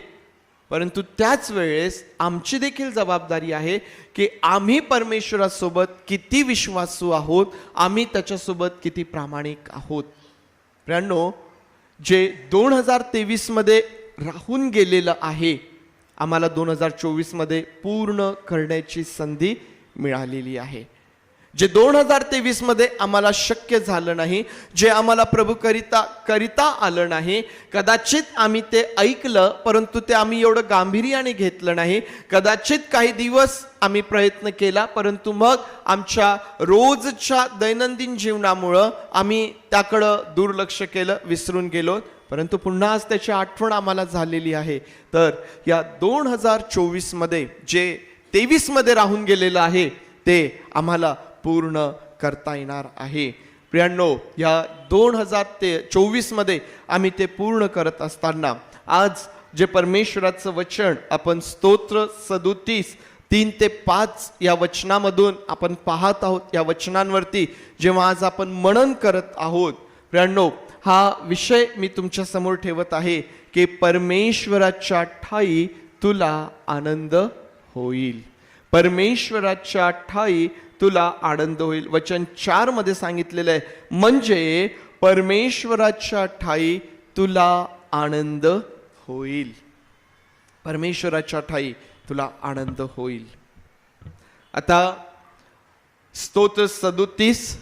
परंतु त्याच वेळेस आमची देखील जबाबदारी आहे की आम्ही परमेश्वरासोबत किती विश्वासू आहोत, आम्ही त्याच्यासोबत किती प्रामाणिक आहोत. प्रियांनो, जे 2023 मध्ये राहून गेलेलं आहे आम्हाला 2024 मध्ये पूर्ण करण्याची संधी मिळालेली आहे. जे 2023 मध्ये आम्हाला शक्य झालं नाही, जे आम्हाला प्रभू करिता आलं नाही, कदाचित आम्ही ते ऐकलं परंतु ते आम्ही एवढं गांभीर्याने घेतलं नाही. कदाचित काही दिवस आम्ही प्रयत्न केला परंतु मग आमच्या रोजच्या दैनंदिन जीवनामुळं आम्ही त्याकडं दुर्लक्ष केलं, विसरून गेलो. परंतु पुन्हा आज त्याची आठवण आम्हाला झालेली आहे. तर या 2024 मध्ये जे 23 मध्ये राहून गेलेलं आहे ते आम्हाला पूर्ण करता येणार आहे. प्रियांनो, या 2024 मध्ये आम्ही ते पूर्ण करत असताना आज जे परमेश्वराचं वचन आपण स्तोत्र 37 3 ते 5 या वचनामधून आपण पाहत आहोत, या वचनांवरती जेव्हा आज आपण मनन करत आहोत, प्रियांनो, हा विषय मी तुमच्या समोर ठेवत आहे की परमेश्वराच्या ठाई तुला आनंद होईल. परमेश्वराच्या ठाई तुला आनंद होईल. वचन 4 मध्ये सांगितलेलं आहे, म्हणजे परमेश्वराच्या ठाई तुला आनंद होईल. परमेश्वराच्या ठाई तुला आनंद होईल. आता स्तोत्र 37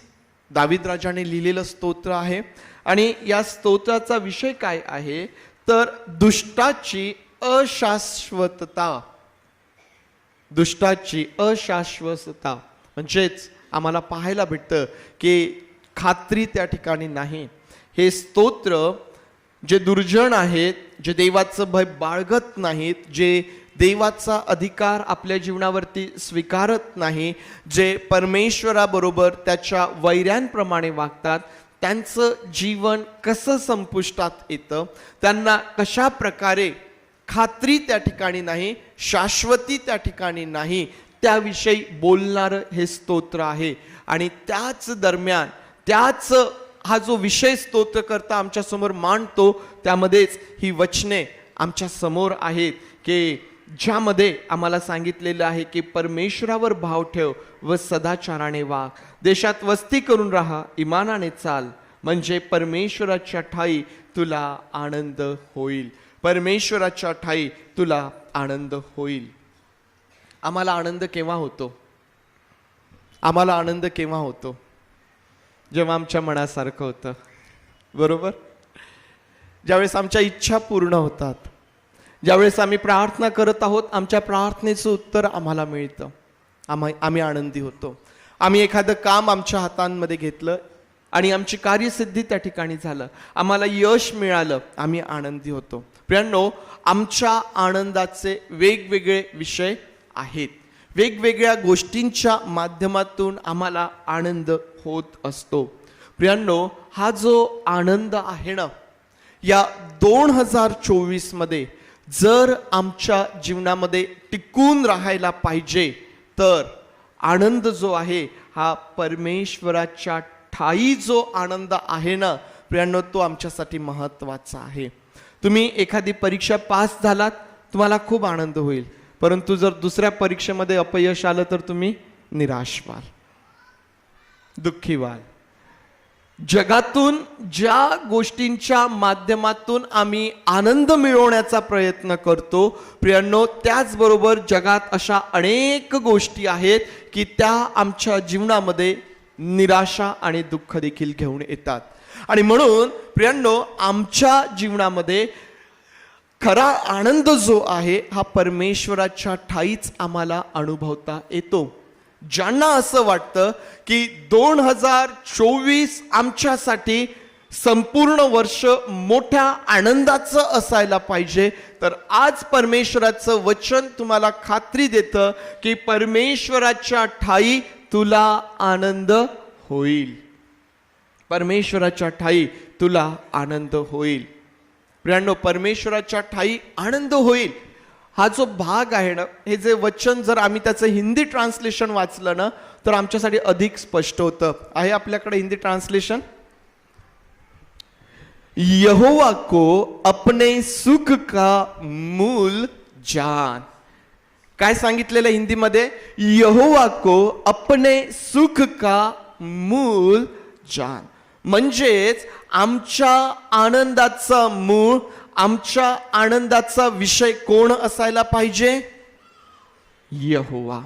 दावीद राजाने लिहिलेलं स्तोत्र आहे आणि या स्तोत्राचा विषय काय आहे तर दुष्टाची अशाश्वतता. दुष्टाची अशाश्वतता म्हणजेच आम्हाला पाहायला भेटतं की खात्री त्या ठिकाणी नाही. हे स्तोत्र जे दुर्जन आहेत, जे देवाचं भय बाळगत नाहीत, जे देवाचा अधिकार आपल्या जीवनावरती स्वीकारत नाही, जे परमेश्वराबरोबर त्याच्या वैऱ्यांप्रमाणे वागतात, त्यांचं जीवन कसं संपुष्टात येतं, त्यांना कशा प्रकारे खात्री त्या ठिकाणी नाही, शाश्वती त्या ठिकाणी नाही, त्याविषयी बोलणारं हे स्तोत्र आहे. आणि त्याच दरम्यान त्याच हा जो विषय स्तोत्रकर्ता आमच्या समोर मांडतो त्यामध्येच ही वचने आमच्या समोर आहेत की ज्यामध्ये आम्हाला सांगितलेलं आहे की परमेश्वरावर भाव ठेव व सदाचाराने वाग, देशात वस्ती करून राहा, इमानाने चाल, म्हणजे परमेश्वराच्या ठाई तुला आनंद होईल. परमेश्वराच्या ठाई तुला आनंद होईल. आम्हाला आनंद केव्हा होतो? आम्हाला आनंद केव्हा होतो? जेव्हा आमच्या मनासारखं होतं, बरोबर? ज्यावेळेस आमच्या इच्छा पूर्ण होतात, ज्यावेळेस आम्ही प्रार्थना करत आहोत, आमच्या प्रार्थनेचं उत्तर आम्हाला मिळतं, आम्ही आनंदी होतो. आम्ही एखादं काम आमच्या हातांमध्ये घेतलं आणि आमची कार्यसिद्धी त्या ठिकाणी झालं, आम्हाला यश मिळालं, आम्ही आनंदी होतो. प्रियांनो, आमच्या आनंदाचे वेगवेगळे विषय आहेत. वेगवेगळ्या गोष्टींच्या माध्यमातून आम्हाला आनंद होत असतो. प्रियांनो, हा जो आनंद आहे ना, या 2024 मध्ये जर आमच्या जीवनामध्ये टिकून राहायला पाहिजे तर आनंद जो आहे हा परमेश्वराच्या ठाई जो आनंद आहे ना प्रियांनो, तो आमच्यासाठी महत्त्वाचा आहे. तुम्ही एखादी परीक्षा पास झालात, तुम्हाला खूप आनंद होईल, परंतु जर दुसऱ्या परीक्षेमध्ये अपयश आलं तर तुम्ही निराश व्हाल, दुःखी व्हाल. जगातून ज्या गोष्टींच्या माध्यमातून आम्ही आनंद मिळवण्याचा प्रयत्न करतो प्रियांनो, त्याचबरोबर जगात अशा अनेक गोष्टी आहेत की त्या आमच्या जीवनामध्ये निराशा आणि दुःख देखील घेऊन येतात. आणि म्हणून प्रियांनो, आमच्या जीवनामध्ये खरा आनंद जो आहे हा परमेश्वराच्या ठाईच आम्हाला अनुभवता येतो. ज्यांना असं वाटतं की 2024 आमच्यासाठी संपूर्ण वर्ष मोठ्या आनंदाचं असायला पाहिजे, तर आज परमेश्वराचं वचन तुम्हाला खात्री देतं की परमेश्वराच्या ठाई तुला आनंद होईल. परमेश्वराच्या ठाई तुला आनंद होईल. प्रियांनो, परमेश्वराच्या ठाई आनंद होईल हा जो भाग आहे ना, हे जे वचन जर आम्ही त्याचं हिंदी ट्रान्सलेशन वाचलं ना तर आमच्यासाठी अधिक स्पष्ट होतं. आहे आपल्याकडे हिंदी ट्रान्सलेशन? यहोवा को अपने सुख का मूल जान. काय सांगितलेलं हिंदीमध्ये? यहोवा को अपने सुख का मूल जान. म्हणजेच आमच्या आनंदाचा मूळ, आमच्या आनंदाचा विषय कोण असायला पाहिजे? यहोवा,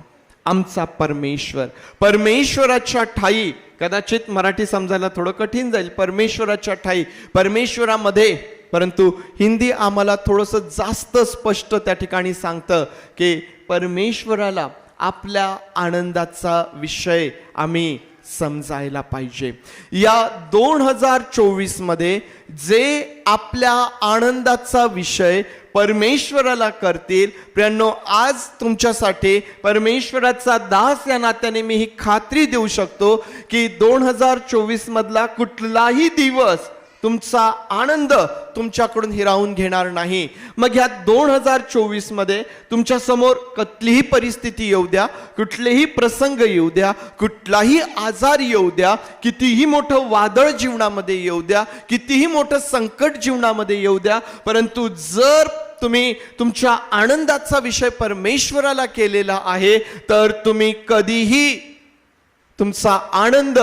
आमचा परमेश्वर. परमेश्वराच्या ठाई, कदाचित मराठी समजायला थोडं कठीण जाईल, परमेश्वराच्या ठाई, परमेश्वरामध्ये, परंतु हिंदी आम्हाला थोडंसं जास्त स्पष्ट त्या ठिकाणी सांगतं की परमेश्वराला आपल्या आनंदाचा विषय आम्ही समजायला पाहिजे. या 2024 मध्ये जे आपल्या आनंदाचा विषय परमेश्वराला करतील, प्रियांनो, आज तुमच्यासाठी परमेश्वराचा दास या नात्याने मी ही खात्री देऊ शकतो की 2024 मधला कुठलाही दिवस तुमचा आनंद तुमच्याकडून हिरावून घेणार नाही. मग ह्या 2024 मध्ये तुमच्या समोर कुठलीही परिस्थिती येऊ द्या, कुठलेही प्रसंग येऊ द्या, कुठलाही आजार येऊ द्या, कितीही मोठं वादळ जीवनामध्ये येऊ द्या, कितीही मोठं संकट जीवनामध्ये येऊ द्या, परंतु जर तुम्ही तुमच्या आनंदाचा विषय परमेश्वराला केलेला आहे तर तुम्ही कधीही तुमचा आनंद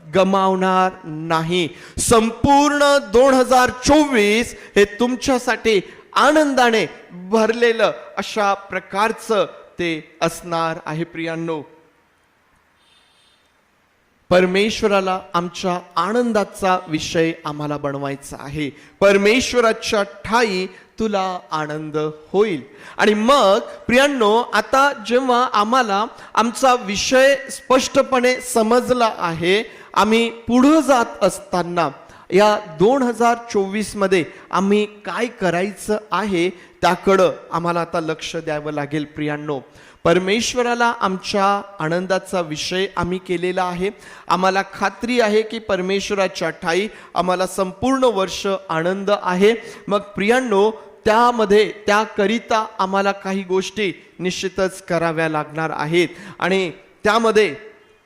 गमावणार नाही. संपूर्ण 2024 हे तुमच्यासाठी आनंदाने भरलेलं अशा प्रकारचं ते असणार आहे. प्रियांनो, परमेश्वराला आमच्या आनंदाचा विषय आम्हाला बनवायचा आहे. परमेश्वराच्या ठाई तुला आनंद होईल. आणि मग प्रियांनो, आता जेव्हा आम्हाला आमचा विषय स्पष्टपणे समजला आहे, आम्ही पुढे जात असताना या 2024 मध्ये आम्ही काय करायचं आहे त्याकडं आम्हाला आता लक्ष द्यावं लागेल. प्रियांनो, परमेश्वराला आमच्या आनंदाचा विषय आम्ही केलेला आहे. आम्हाला खात्री आहे की परमेश्वराच्या ठाई आम्हाला संपूर्ण वर्ष आनंद आहे. मग प्रियांनो, त्यामध्ये त्याकरिता आम्हाला काही गोष्टी निश्चितच कराव्या लागणार आहेत. आणि त्यामध्ये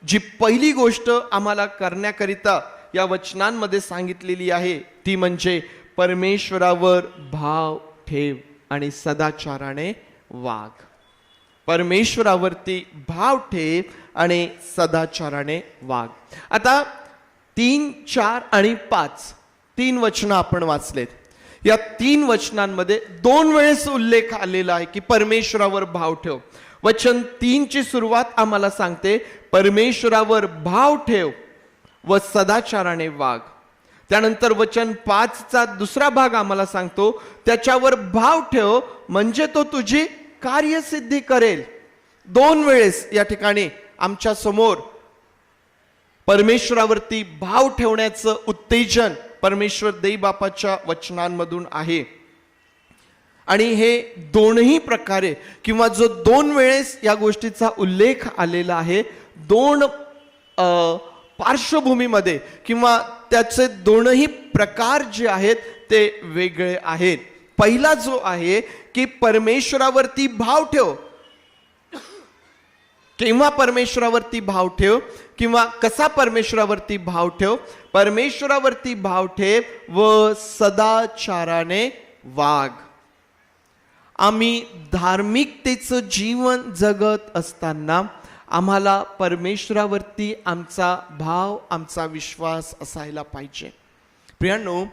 जी पहिली गोष्ट आम्हाला करण्याकरिता या वचनांमध्ये सांगितलेली आहे ती म्हणजे परमेश्वरावर भाव ठेव आणि सदाचाराने वाग. परमेश्वरावरती भाव ठेव आणि सदाचाराने वाग. आता 3, 4 आणि 5 तीन वचनं आपण वाचलेत. या 3 वचनांमध्ये 2 वेळेस उल्लेख आलेला आहे की परमेश्वरावर भाव ठेव. वचन 3 ची सुरुवात आम्हाला सांगते परमेश्वरावर भाव ठेव व सदाचाराने वाग. त्यानंतर वचन 5 चा दुसरा भाग आम्हाला सांगतो त्याच्यावर भाव ठेव म्हणजे तो तुझी कार्यसिद्धी करेल. 2 वेळेस या ठिकाणी आमच्या समोर परमेश्वरावरती भाव ठेवण्याचं उत्तेजन परमेश्वर देई बापाच्या वचनांमधून आहे. आणि हे दोनही प्रकारे किंवा जो 2 वेळेस या गोष्टीचा उल्लेख आलेला आहे, 2 पार्श्वभूमीमध्ये किंवा त्याचे दोनही प्रकार जे आहेत ते वेगळे आहेत. पहिला जो आहे की परमेश्वरावरती भाव ठेव. केव्हा परमेश्वरावरती भाव ठेव किंवा कसा परमेश्वरावरती भाव ठेव? परमेश्वरावरती भाव ठेव व सदाचाराने वाग. आम्ही धार्मिकतेचं जीवन जगत असताना आम्हाला परमेश्वरावरती आमचा भाव, आमचा विश्वास असायला पाहिजे. प्रियांनो,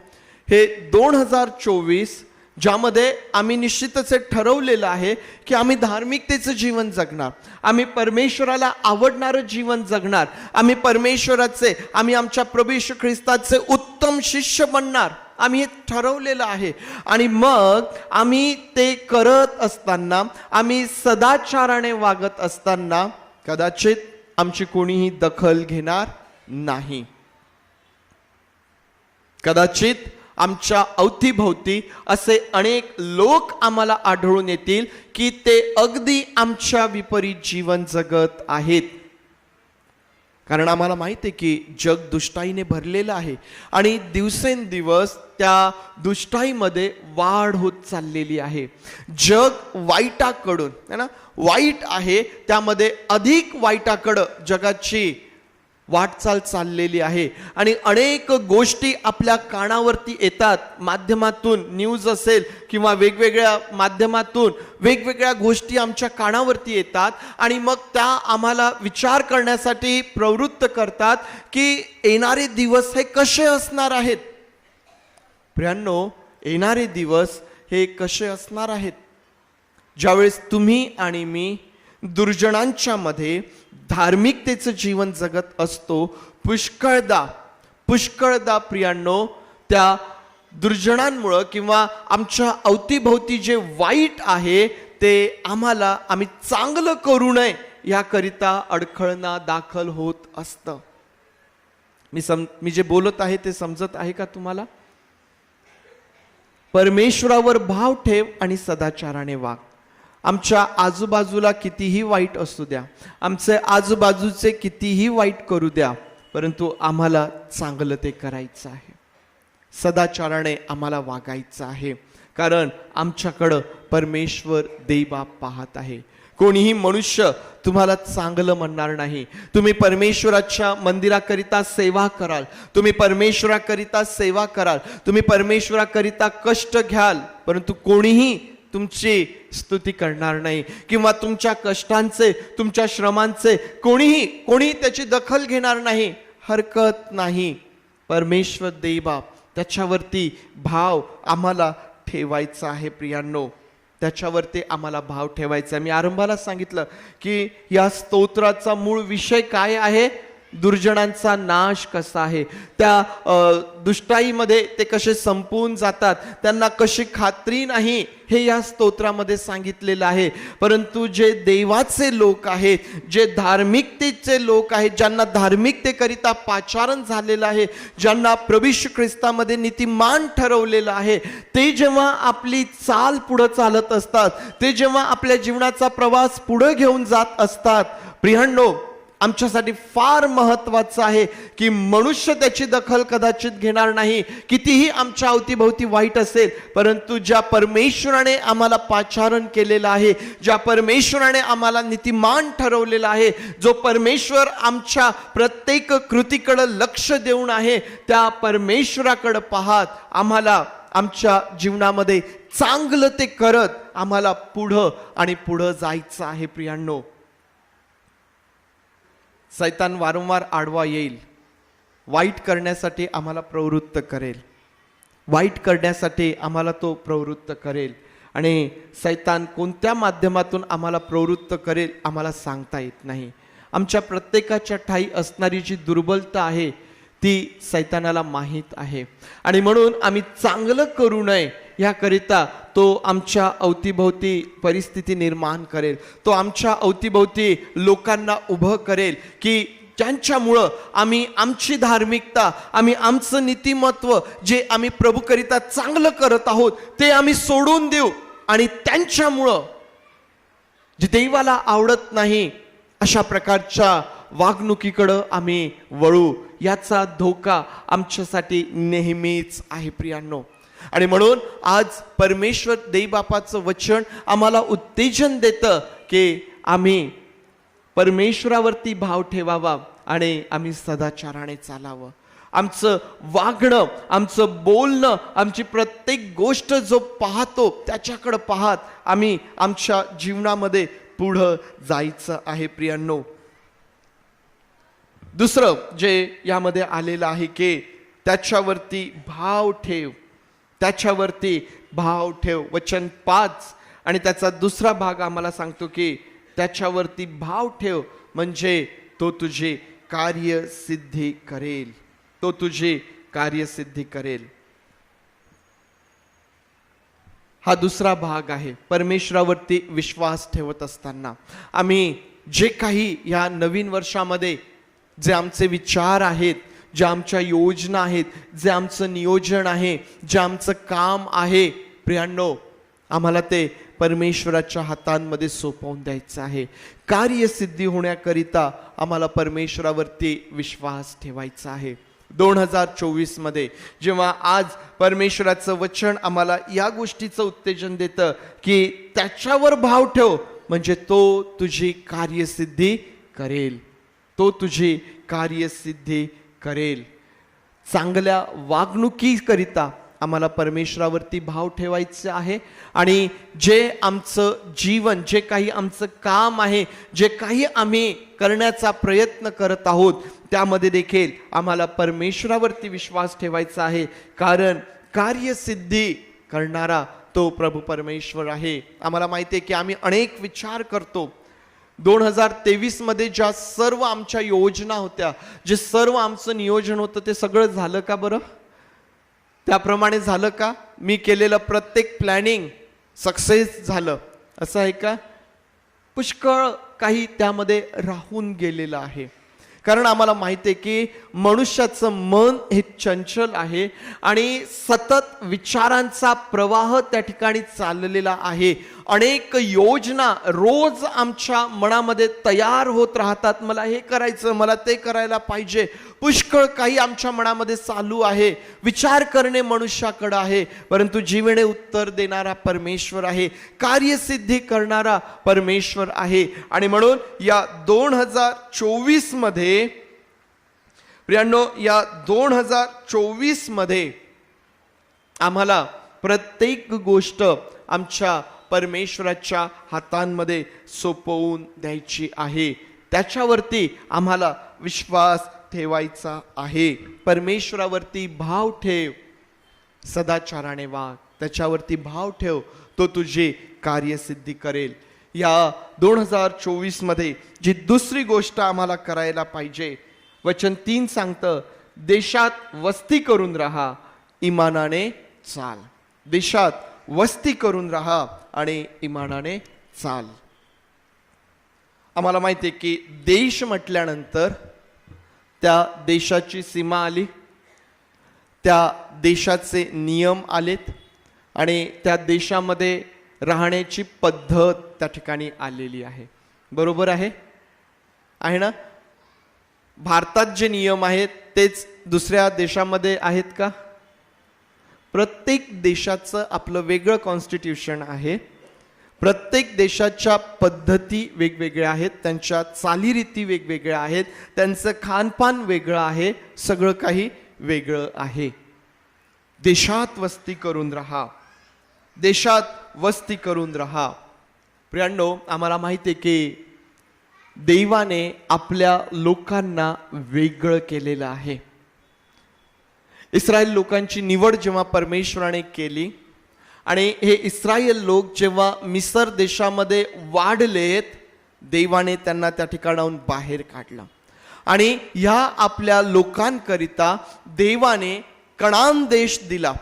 हे 2024 ज्यामध्ये आम्ही निश्चितच ठरवलेलं आहे की आम्ही धार्मिकतेचं जीवन जगणार, आम्ही परमेश्वराला आवडणारं जीवन जगणार, आम्ही आमच्या प्रभू येशू ख्रिस्ताचे उत्तम शिष्य बनणार, आम्ही हे ठरवलेलं आहे. आणि मग आम्ही ते करत असताना, आम्ही सदाचाराने वागत असताना कदाचित आमची कोणीही दखल घेणार नाही. कदाचित आमच्या अवतीभोवती असे अनेक लोक आम्हाला आढळून येतील की ते अगदी आमच्या विपरीत जीवन जगत आहेत. कारण आम्हाला माहिती आहे की जग दुष्टाईने भरलेलं आहे आणि दिवसेंदिवस त्या दुष्टाईमध्ये वाढ होत चाललेली आहे. जग वाईटाकडून है ना, वाईट आहे त्यामध्ये अधिक वाईटाकडं जगाची वाटचाल चाललेली आहे. आणि अनेक गोष्टी आपल्या कानावरती येतात, माध्यमातून, न्यूज असेल किंवा वेगवेगळ्या माध्यमातून वेगवेगळ्या गोष्टी आमच्या कानावरती येतात आणि मग त्या आम्हाला विचार करण्यासाठी प्रवृत्त करतात की येणारे दिवस हे कसे असणार आहेत. प्रियांनो, येणारे दिवस हे कसे असणार आहेत? ज्यावेळेस तुम्ही आणि मी दुर्जनांच्या मध्ये धार्मिकतेचं जीवन जगत असतो, पुष्कळदा प्रियांनो त्या दुर्जनांमुळं किंवा आमच्या अवतीभोवती जे वाईट आहे ते आम्ही चांगलं करू नये याकरिता अडखळणा दाखल होत असतं. मी जे बोलत आहे ते समजत आहे का तुम्हाला? परमेश्वरावर भाव ठेव आणि सदाचाराने वाग. आमच्या आजूबाजूला कितीही वाईट असू द्या, आमचे आजूबाजूचे कितीही वाईट करू द्या, परंतु आम्हाला चांगलं ते करायचं आहे. सदाचाराने आम्हाला वागायचं आहे. कारण आमच्याकडं परमेश्वर देवबाप पाहत आहे. कोणीही मनुष्य तुम्हाला चांगलं म्हणणार नाही. तुम्ही परमेश्वराच्या मंदिराकरिता सेवा कराल, तुम्ही परमेश्वराकरिता सेवा कराल, तुम्ही परमेश्वराकरिता कष्ट घ्याल, परंतु कोणीही तुमची स्तुती करणार नाही किंवा तुमच्या कष्टांचे, तुमच्या श्रमांचे कोणी त्याची दखल घेणार नाही. हरकत नाही. परमेश्वर देवा त्याच्यावरती भाव आम्हाला ठेवायचा आहे प्रियांनो, त्याच्यावरती आम्हाला भाव ठेवायचा आहे. मी आरंभाला सांगितलं की या स्तोत्राचा मूळ विषय काय आहे? दुर्जनांचा नाश कसा आहे, त्या दुष्टाईमध्ये ते कसे संपून जातात, त्यांना कशी खात्री नाही, हे या स्तोत्रामध्ये सांगितलेलं आहे. परंतु जे देवाचे लोक आहेत, जे धार्मिकतेचे लोक आहेत, ज्यांना धार्मिकतेकरिता पाचारण झालेलं आहे, ज्यांना प्रभू येशू ख्रिस्तामध्ये नीतिमान ठरवलेलं आहे, ते जेव्हा आपली चाल पुढे चालत असतात, ते जेव्हा आपल्या जीवनाचा प्रवास पुढे घेऊन जात असतात, प्रियांनो आमच्यासाठी फार महत्वाचं आहे की मनुष्य त्याची दखल कदाचित घेणार नाही, कितीही आमच्या अवतीभोवती वाईट असेल, परंतु ज्या परमेश्वराने आम्हाला पाचारण केलेलं आहे, ज्या परमेश्वराने आम्हाला नीतिमान ठरवलेला आहे, जो परमेश्वर आमच्या प्रत्येक कृतीकडे लक्ष देऊन आहे, त्या परमेश्वराकडे पाहत आम्हाला आमच्या जीवनामध्ये चांगलं ते करत आम्हाला पुढं आणि पुढं जायचं आहे. प्रियांनो, सैतान वारंवार आडवा येईल, वाईट करण्यासाठी आम्हाला प्रवृत्त करेल, वाईट करण्यासाठी आम्हाला तो प्रवृत्त करेल. आणि सैतान कोणत्या माध्यमातून आम्हाला प्रवृत्त करेल आम्हाला सांगता येत नाही. आमच्या प्रत्येकाच्या ठाई असणारी जी दुर्बलता आहे ती सैतानाला माहीत आहे, आणि म्हणून आम्ही चांगलं करू नये याकरिता तो आमच्या अवतीभोवती परिस्थिती निर्माण करेल, तो आमच्या अवतीभोवती लोकांना उभं करेल की ज्यांच्यामुळं आम्ही आमची धार्मिकता, आम्ही आमचं नीतिमत्व जे आम्ही प्रभूकरिता चांगलं करत आहोत ते आम्ही सोडून देऊ, आणि त्यांच्यामुळं जे देवाला आवडत नाही अशा प्रकारच्या वागणुकीकडं आम्ही वळू, याचा धोका आमच्यासाठी नेहमीच आहे प्रियांनो. आणि म्हणून आज परमेश्वर देवबापाचं वचन आम्हाला उत्तेजन देतं की आम्ही परमेश्वरावरती भाव ठेवावा आणि आम्ही सदाचाराने चालावं. आमचं वागणं, आमचं बोलणं, आमची प्रत्येक गोष्ट जो पाहतो त्याच्याकडे पाहत आम्ही आमच्या जीवनामध्ये पुढं जायचं आहे प्रियांनो. दुसरं जे यामध्ये आलेलं आहे की त्याच्यावरती भाव ठेव, त्याच्यावरती भाव ठेव. वचन 5 आणि त्याचा दुसरा भाग आम्हाला सांगतो की त्याच्यावरती भाव ठेव म्हणजे तो तुझी कार्यसिद्धी करेल, तो तुझी कार्यसिद्धी करेल. हा दुसरा भाग आहे. परमेश्वरावरती विश्वास ठेवत असताना आम्ही जे काही या नवीन वर्षामध्ये जे आमचे विचार आहेत, ज्या आमच्या योजना आहेत, जे आमचं नियोजन आहे, जे आमचं काम आहे, प्रियांनो आम्हाला ते परमेश्वराच्या हातांमध्ये सोपवून द्यायचं आहे. कार्यसिद्धी होण्याकरिता आम्हाला परमेश्वरावरती विश्वास ठेवायचा आहे. 2024 मध्ये जेव्हा आज परमेश्वराचं वचन आम्हाला या गोष्टीचं उत्तेजन देतं की त्याच्यावर भाव ठेव म्हणजे तो तुझी कार्यसिद्धी करेल, तो तुझी कार्यसिद्धी करेल. चांगल्या वागणुकीकरिता आम्हाला परमेश्वरावरती भाव ठेवायचे आहे, आणि जे आमचं जीवन, जे काही आमचं काम आहे, जे काही आम्ही करण्याचा प्रयत्न करत आहोत त्यामध्ये देखील आम्हाला परमेश्वरावरती विश्वास ठेवायचा आहे, कारण कार्यसिद्धी करणारा तो प्रभू परमेश्वर आहे. आम्हाला माहिती आहे की आम्ही अनेक विचार करतो. 2023 मध्ये ज्या सर्व आमच्या योजना होत्या, जे सर्व आमचं नियोजन होतं ते सगळं झालं का बरं? त्याप्रमाणे झालं का? मी केलेलं प्रत्येक प्लॅनिंग सक्सेस झालं असं आहे का? पुष्कळ काही त्यामध्ये राहून गेलेलं आहे. कारण आम्हाला माहिती आहे की मनुष्याचं मन हे चंचल आहे आणि सतत विचारांचा प्रवाह त्या ठिकाणी चाललेला आहे. अनेक योजना रोज आमच्या मनामध्ये तयार होत राहतात. मला हे करायचं, मला ते करायला पाहिजे. पुष्कळ काही आमच्या मनामध्ये चालू आहे. विचार करणे मनुष्याकडे आहे, परंतु जीवने उत्तर देणारा परमेश्वर आहे, कार्यसिद्धी करणारा परमेश्वर आहे. आणि म्हणून या 2024 मध्ये प्रियांनो, या 2024 मध्ये आम्हाला प्रत्येक गोष्ट आमच्या परमेश्वराच्या हातांमध्ये सोपवून द्यायची आहे. त्याच्यावरती आम्हाला विश्वास ठेवायचा आहे. परमेश्वरावरती भाव ठेव, सदाचाराने वाग, त्याच्यावरती भाव ठेव, तो तुझे कार्यसिद्धी करेल. या 2024 मध्ये जी दुसरी गोष्ट आम्हाला करायला पाहिजे, वचन 3 सांगतं, देशात वस्ती करून राहा, इमानाने चाल. देशात वस्ती करून राहा आणि इमानाने चाल. आम्हाला माहिती आहे की देश म्हटल्यानंतर त्या देशाची सीमा आली, त्या देशाचे नियम आलेत आणि त्या देशामध्ये राहण्याची पद्धत त्या ठिकाणी आलेली आहे. बरोबर आहे ना? भारतात जे नियम आहेत तेच दुसऱ्या देशामध्ये आहेत का? प्रत्येक देशाचं आपलं वेगळं कॉन्स्टिट्यूशन आहे. प्रत्येक देशाच्या पद्धती वेगवेगळ्या आहेत, त्यांच्या चालीरीती वेगवेगळ्या आहेत, त्यांचं खानपान वेगळं आहे, सगळं काही वेगळं आहे. देशात वस्ती करून राहा, देशात वस्ती करून राहा. प्रियांनो, आम्हाला माहिती आहे की देवाने आपल्या लोकांना वेगळं केलेलं आहे. इस्रायल लोकांची निवड जेव्हा परमेश्वराने केली आणि हे इस्रायल लोक जेव्हा मिसर देशामध्ये वाढलेत, देवाने त्यांना त्या ठिकाणाहून बाहेर काढलं आणि ह्या आपल्या लोकांकरिता देवाने कनान देश दिला.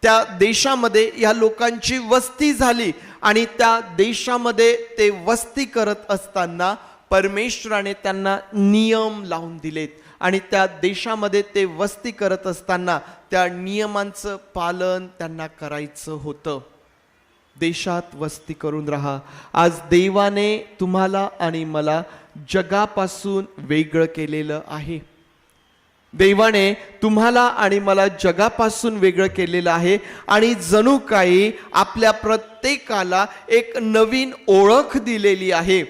त्या देशामध्ये या लोकांची वस्ती झाली आणि त्या देशामध्ये ते वस्ती करत असताना परमेश्वराने त्यांना नियम लावून दिलेत आणि त्या देशामध्ये ते वस्ती करत असताना त्या नियमांचं पालन त्यांना करायचं होतं. देशात वस्ती करून राहा. आज देवाने तुम्हाला आणि मला जगापासून वेगळं केलेलं आहे. देवाने तुम्हाला आणि मला जगापासून वेगळं केलेलं आहे आणि जणू काही आपल्या प्रत्येकाला एक नवीन ओळख दिलेली आहे.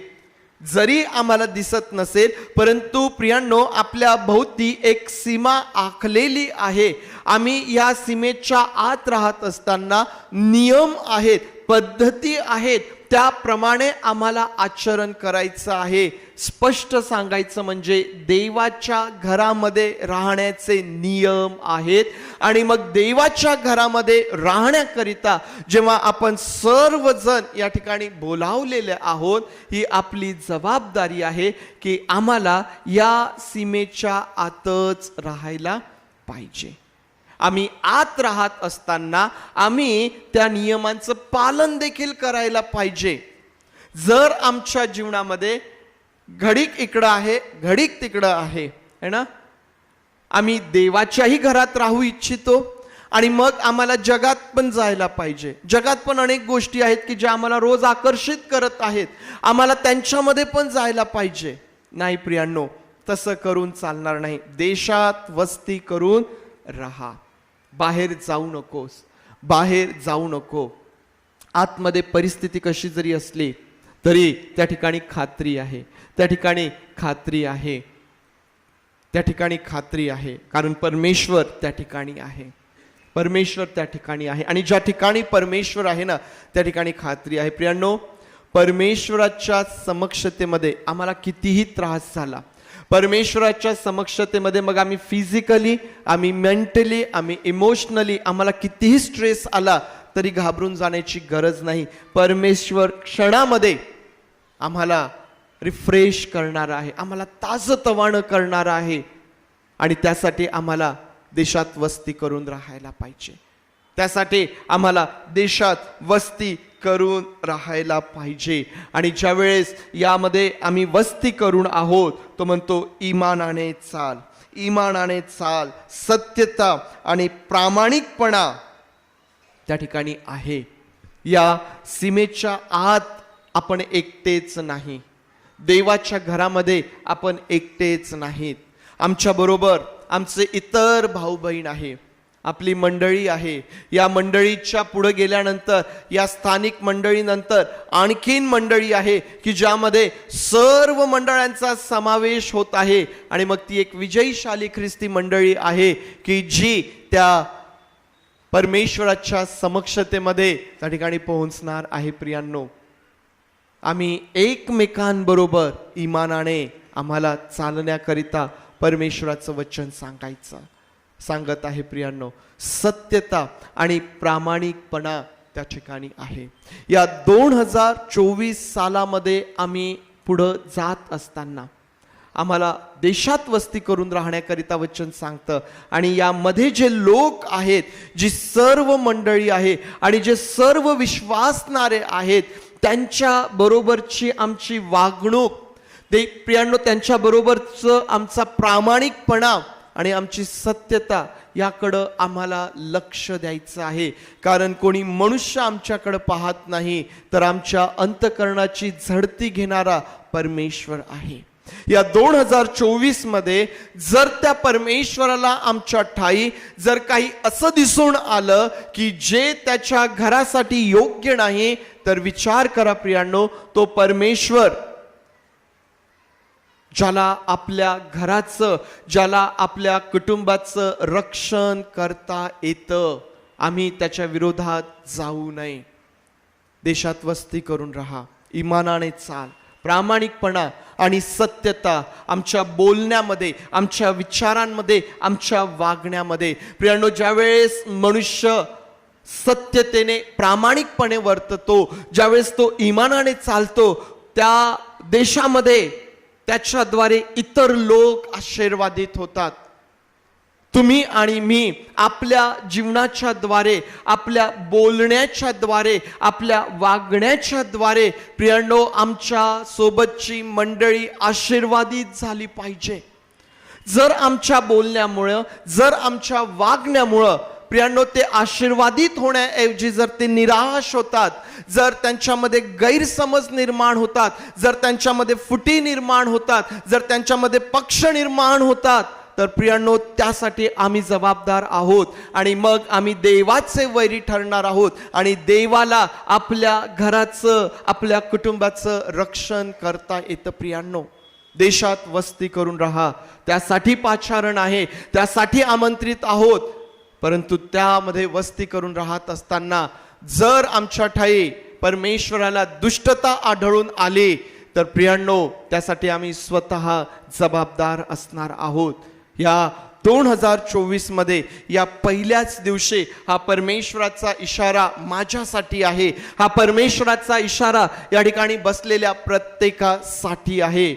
जरी आम्हाला दिसत नसेल, परंतु प्रियांनो, आपल्या भोवती एक सीमा आखलेली आहे. आम्ही या सीमेच्या आत राहत असताना नियम आहेत, पद्धती आहेत, त्याप्रमाणे आम्हाला आचरण करायचं आहे. स्पष्ट सांगायचं म्हणजे देवाच्या घरामध्ये राहण्याचे नियम आहेत आणि मग देवाच्या घरामध्ये राहण्याकरिता जेव्हा आपण सर्वजण या ठिकाणी बोलावलेले आहोत, ही आपली जबाबदारी आहे की आम्हाला या सीमेच्या आतच राहायला पाहिजे. आम्ही आत राहत असताना आम्ही त्या नियमांचं पालन देखील करायला पाहिजे. जर आमच्या जीवनामध्ये घडीक इकडं आहे, घडीक तिकडं आहे ना, आम्ही देवाच्याही घरात राहू इच्छितो आणि मग आम्हाला जगात पण जायला पाहिजे. जगात पण अनेक गोष्टी आहेत की ज्या आम्हाला रोज आकर्षित करत आहेत, आम्हाला त्यांच्यामध्ये पण जायला पाहिजे. नाही प्रियांनो, तसं करून चालणार नाही. देशात वस्ती करून राहा, बाहेर जाऊ नकोस, बाहेर जाऊ नको. आतमध्ये परिस्थिती कशी जरी असली तरी त्या ठिकाणी खात्री आहे, त्या ठिकाणी खात्री आहे, त्या ठिकाणी खात्री आहे, कारण परमेश्वर त्या ठिकाणी आहे. परमेश्वर त्या ठिकाणी आहे आणि ज्या ठिकाणी परमेश्वर आहे ना, त्या ठिकाणी खात्री आहे. प्रियांनो, परमेश्वराच्या समक्षतेमध्ये आम्हाला कितीही त्रास झाला, परमेश्वराच्या समक्षतेमध्ये मग आम्ही फिजिकली, आम्ही मेंटली, आम्ही इमोशनली आम्हाला कितीही स्ट्रेस आला तरी घाबरून जाण्याची गरज नाही. परमेश्वर क्षणामध्ये आम्हाला रिफ्रेश करणार आहे, आम्हाला ताजतवाणं करणार आहे आणि त्यासाठी आम्हाला देशात वस्ती करून राहायला पाहिजे. त्यासाठी आम्हाला देशात वस्ती करून राहायला पाहिजे. आणि ज्या वेळेस यामध्ये आम्ही वस्ती करून आहोत, तो म्हणतो इमानाने चाल, इमानाने चाल. सत्यता आणि प्रामाणिकपणा त्या ठिकाणी आहे. या सीमेच्या आत आपण एकटेच नाही, देवाच्या घरामध्ये आपण एकटेच नाहीत. आमच्या बरोबर आमचे इतर भाऊ बहीण आहे, आपली मंडळी आहे. या मंडळीच्या पुढे गेल्यानंतर, या स्थानिक मंडळीनंतर आणखीन मंडळी आहे की ज्यामध्ये सर्व मंडळांचा समावेश होत आहे आणि मग ती एक विजयशाली ख्रिस्ती मंडळी आहे की जी त्या परमेश्वराच्या समक्षतेमध्ये त्या ठिकाणी पोहोचणार आहे. प्रियांनो, आम्ही एकमेकांबरोबर इमानाने आम्हाला चालण्याकरिता परमेश्वराचं वचन सांगत आहे प्रियांनो. सत्यता आणि प्रामाणिकपणा त्या ठिकाणी आहे. या 2024 सालामध्ये आम्ही पुढं जात असताना आम्हाला देशात वस्ती करून राहण्याकरिता वचन सांगतं. आणि यामध्ये जे लोक आहेत, जी सर्व मंडळी आहे आणि जे सर्व विश्वासणारे आहेत, त्यांच्या बरोबरची आमची वागणूक, ते प्रियांनो, त्यांच्या बरोबरचं आमचा प्रामाणिकपणा आणि आमची सत्यता याकडं आम्हाला लक्ष द्यायचं आहे. कारण कोणी मनुष्य आमच्याकडं पाहत नाही, तर आमच्या अंतःकरणाची झडती घेणारा परमेश्वर आहे. या 2024 मध्ये जर त्या परमेश्वराला आमच्या ठाई जर काही असं दिसून आलं की जे त्याच्या घरासाठी योग्य नाही, तर विचार करा प्रियांनो, तो परमेश्वर ज्याला आपल्या घराचं, ज्याला आपल्या कुटुंबाचं रक्षण करता येतं, आम्ही त्याच्या विरोधात जाऊ नये. देशात वस्ती करून राहा, इमानाने चाल, प्रामाणिकपणा आणि सत्यता आमच्या बोलण्यामध्ये, आमच्या विचारांमध्ये, आमच्या वागण्यामध्ये. प्रियांनो, ज्यावेळेस मनुष्य सत्यतेने प्रामाणिकपणे वर्ततो, ज्यावेळेस तो इमानाने चालतो, त्या देशामध्ये त्याच्याद्वारे इतर लोक आशीर्वादित होतात. तुम्ही आणि मी आपल्या जीवनाच्या द्वारे, आपल्या बोलण्याच्या द्वारे, आपल्या वागण्याच्या द्वारे प्रियांनो, आमच्या सोबतची मंडळी आशीर्वादित झाली पाहिजे. जर आमच्या बोलण्यामुळं, जर आमच्या वागण्यामुळं प्रियांनो ते आशीर्वादित होण्याऐवजी जर ते निराश होतात, जर त्यांच्यामध्ये गैरसमज निर्माण होतात, जर त्यांच्यामध्ये फुटी निर्माण होतात, जर त्यांच्यामध्ये पक्ष निर्माण होतात, तर प्रियांनो त्यासाठी आम्ही जबाबदार आहोत. आणि मग आम्ही देवाचे वैरी ठरणार आहोत आणि देवाला आपल्या घराचं, आपल्या कुटुंबाचं रक्षण करता येतं. प्रियांनो, देशात वस्ती करून राहा, त्यासाठी पाचारण आहे, त्यासाठी आमंत्रित आहोत. परंतु त्यामध्ये वस्ती करून राहत असताना जर आमच्या ठाई परमेश्वराला दुष्टता आढळून आली, तर प्रियांनो त्यासाठी आम्ही स्वतः जबाबदार असणार आहोत. या 2024 मध्ये या पहिल्याच दिवशी हा परमेश्वराचा इशारा माझ्यासाठी आहे, हा परमेश्वराचा इशारा या ठिकाणी बसलेल्या प्रत्येकासाठी आहे.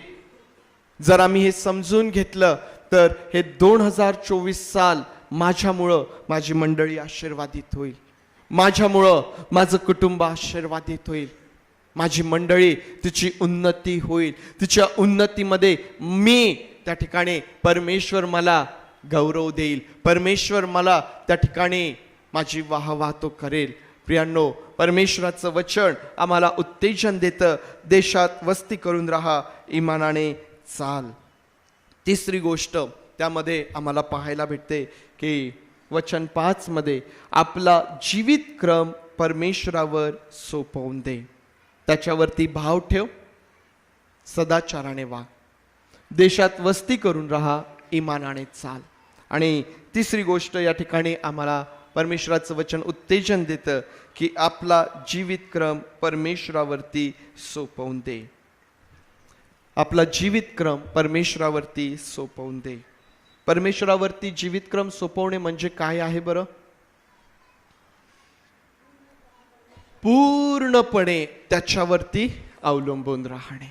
जर आम्ही हे समजून घेतलं तर हे 2024 साल माझ्यामुळं माझी मंडळी आशीर्वादित होईल, माझ्यामुळं माझं कुटुंब आशीर्वादित होईल, माझी मंडळी तिची उन्नती होईल, तिच्या उन्नतीमध्ये मी त्या ठिकाणी परमेश्वर मला गौरव देईल, परमेश्वर मला त्या ठिकाणी माझी वाहवातो करेल. प्रियांनो, परमेश्वराचं वचन आम्हाला उत्तेजन देतं. देशात वस्ती करून राहा, इमानाने चाल. तिसरी गोष्ट त्यामध्ये आम्हाला पाहायला भेटते की वचन 5 मध्ये आपला जीवित क्रम परमेश्वरावर सोपवून दे, त्याच्यावरती भाव ठेव, सदाचाराने वाग, देशात वस्ती करून राहा, इमानाने चाल. आणि तिसरी गोष्ट या ठिकाणी आम्हाला परमेश्वराचं वचन उत्तेजन देतं की आपला जीवित क्रम परमेश्वरावरती सोपवून दे, आपला जीवित क्रम परमेश्वरावरती सोपवून दे. परमेश्वरावरती जीवित क्रम सोपवणे म्हणजे काय आहे बरं? पूर्णपणे त्याच्यावरती अवलंबून राहणे.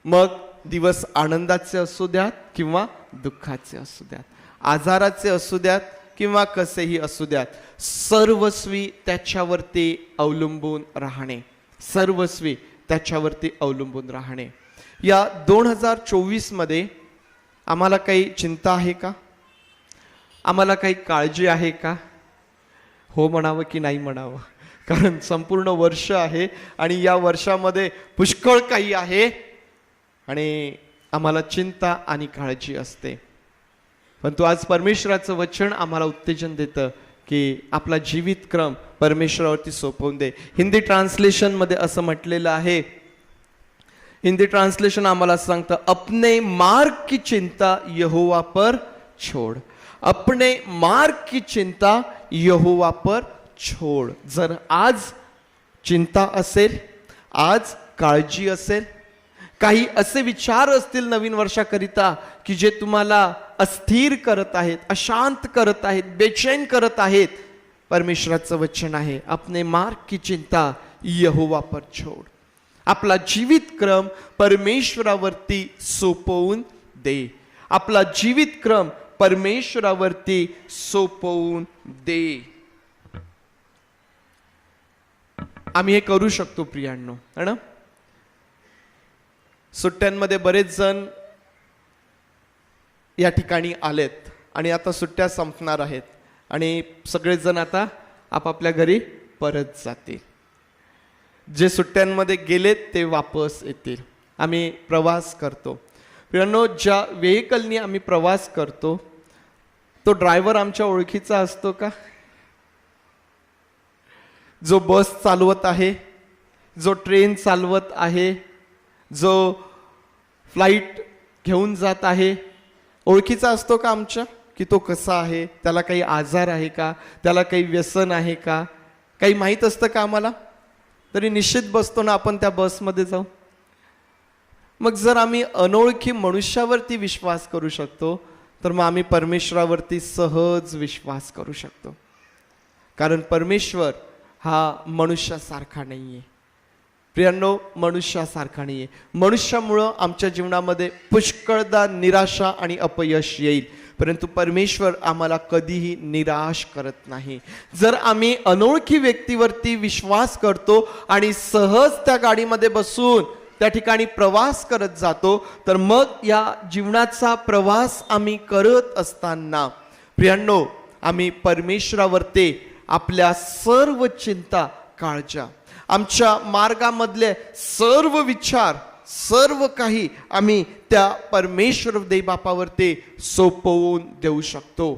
मग दिवस आनंदाचे असू द्यात किंवा दुःखाचे असू द्यात, आजाराचे असू द्यात किंवा कसेही असू द्यात, सर्वस्वी त्याच्यावरती अवलंबून राहणे, सर्वस्वी त्याच्यावरती अवलंबून राहणे. या 2024 मध्ये आम्हाला काही चिंता आहे का? आम्हाला काही काळजी आहे का? हो म्हणावं की नाही म्हणावं? कारण संपूर्ण वर्ष आहे आणि या वर्षामध्ये पुष्कळ काही आहे आणि आम्हाला चिंता आणि काळजी असते. परंतु आज परमेश्वराचं वचन आम्हाला उत्तेजन देतं की आपला जीवित क्रम परमेश्वरावरती सोपवून दे. हिंदी ट्रान्सलेशन मध्ये असं म्हटलेलं आहे, हिंदी ट्रान्सलेशन आम्हाला सांगतं, अपने मार्ग की चिंता यहोवा पर छोड़, अपने मार्ग की चिंता यहोवा पर छोड़. जर आज चिंता असेल, आज काळजी असेल, काही असे विचार असतील नवीन वर्षाकरिता की जे तुम्हाला अस्थिर करत आहेत, अशांत करत आहेत, बेचैन करत आहेत, परमेश्वराचं वचन आहे, अपने मार्ग की चिंता यहोवा पर छोड़. आपला जीवित क्रम परमेश्वरावरती सोपवून दे. आपला जीवित क्रम परमेश्वरावरती सोपवून दे. आम्ही हे करू शकतो प्रियांनो, है ना? सुट्ट्यांमध्ये बरेच जण या ठिकाणी आलेत आणि आता सुट्ट्या संपणार आहेत आणि सगळेच जण आता आपापल्या घरी परत जातील. जे सुट्ट्यांमध्ये गेलेत ते वापस येतील. आम्ही प्रवास करतो प्रियांनो, ज्या व्हेकलनी आम्ही प्रवास करतो तो ड्रायव्हर आमच्या ओळखीचा असतो का? जो बस चालवत आहे, जो ट्रेन चालवत आहे, जो फ्लाईट घेऊन जात आहे, ओळखीचा असतो का आमच्या? की तो कसा आहे, त्याला काही आजार आहे का, त्याला काही व्यसन आहे का, काही माहीत असतं का आम्हाला? तरी निश्चित बसतो ना आपण त्या बसमध्ये जाऊ. मग जर आम्ही अनोळखी मनुष्यावरती विश्वास करू शकतो तर मग आम्ही परमेश्वरावरती सहज विश्वास करू शकतो. कारण परमेश्वर हा मनुष्यासारखा नाही आहे प्रियांनो, मनुष्यासारखा नाही आहे. मनुष्यामुळं आमच्या जीवनामध्ये पुष्कळदा निराशा आणि अपयश येईल, परंतु परमेश्वर आम्हाला कधीही निराश करत नाही. जर आम्ही अनोळखी व्यक्तीवरती विश्वास करतो आणि सहज त्या गाडीमध्ये बसून त्या ठिकाणी प्रवास करत जातो, तर मग या जीवनाचा प्रवास आम्ही करत असताना प्रियांनो, आम्ही परमेश्वरावरती आपल्या सर्व चिंता, काळजा, आमच्या मार्गामधले सर्व विचार, सर्व काही आम्ही त्या परमेश्वर देवबापावरती सोपवून देऊ शकतो.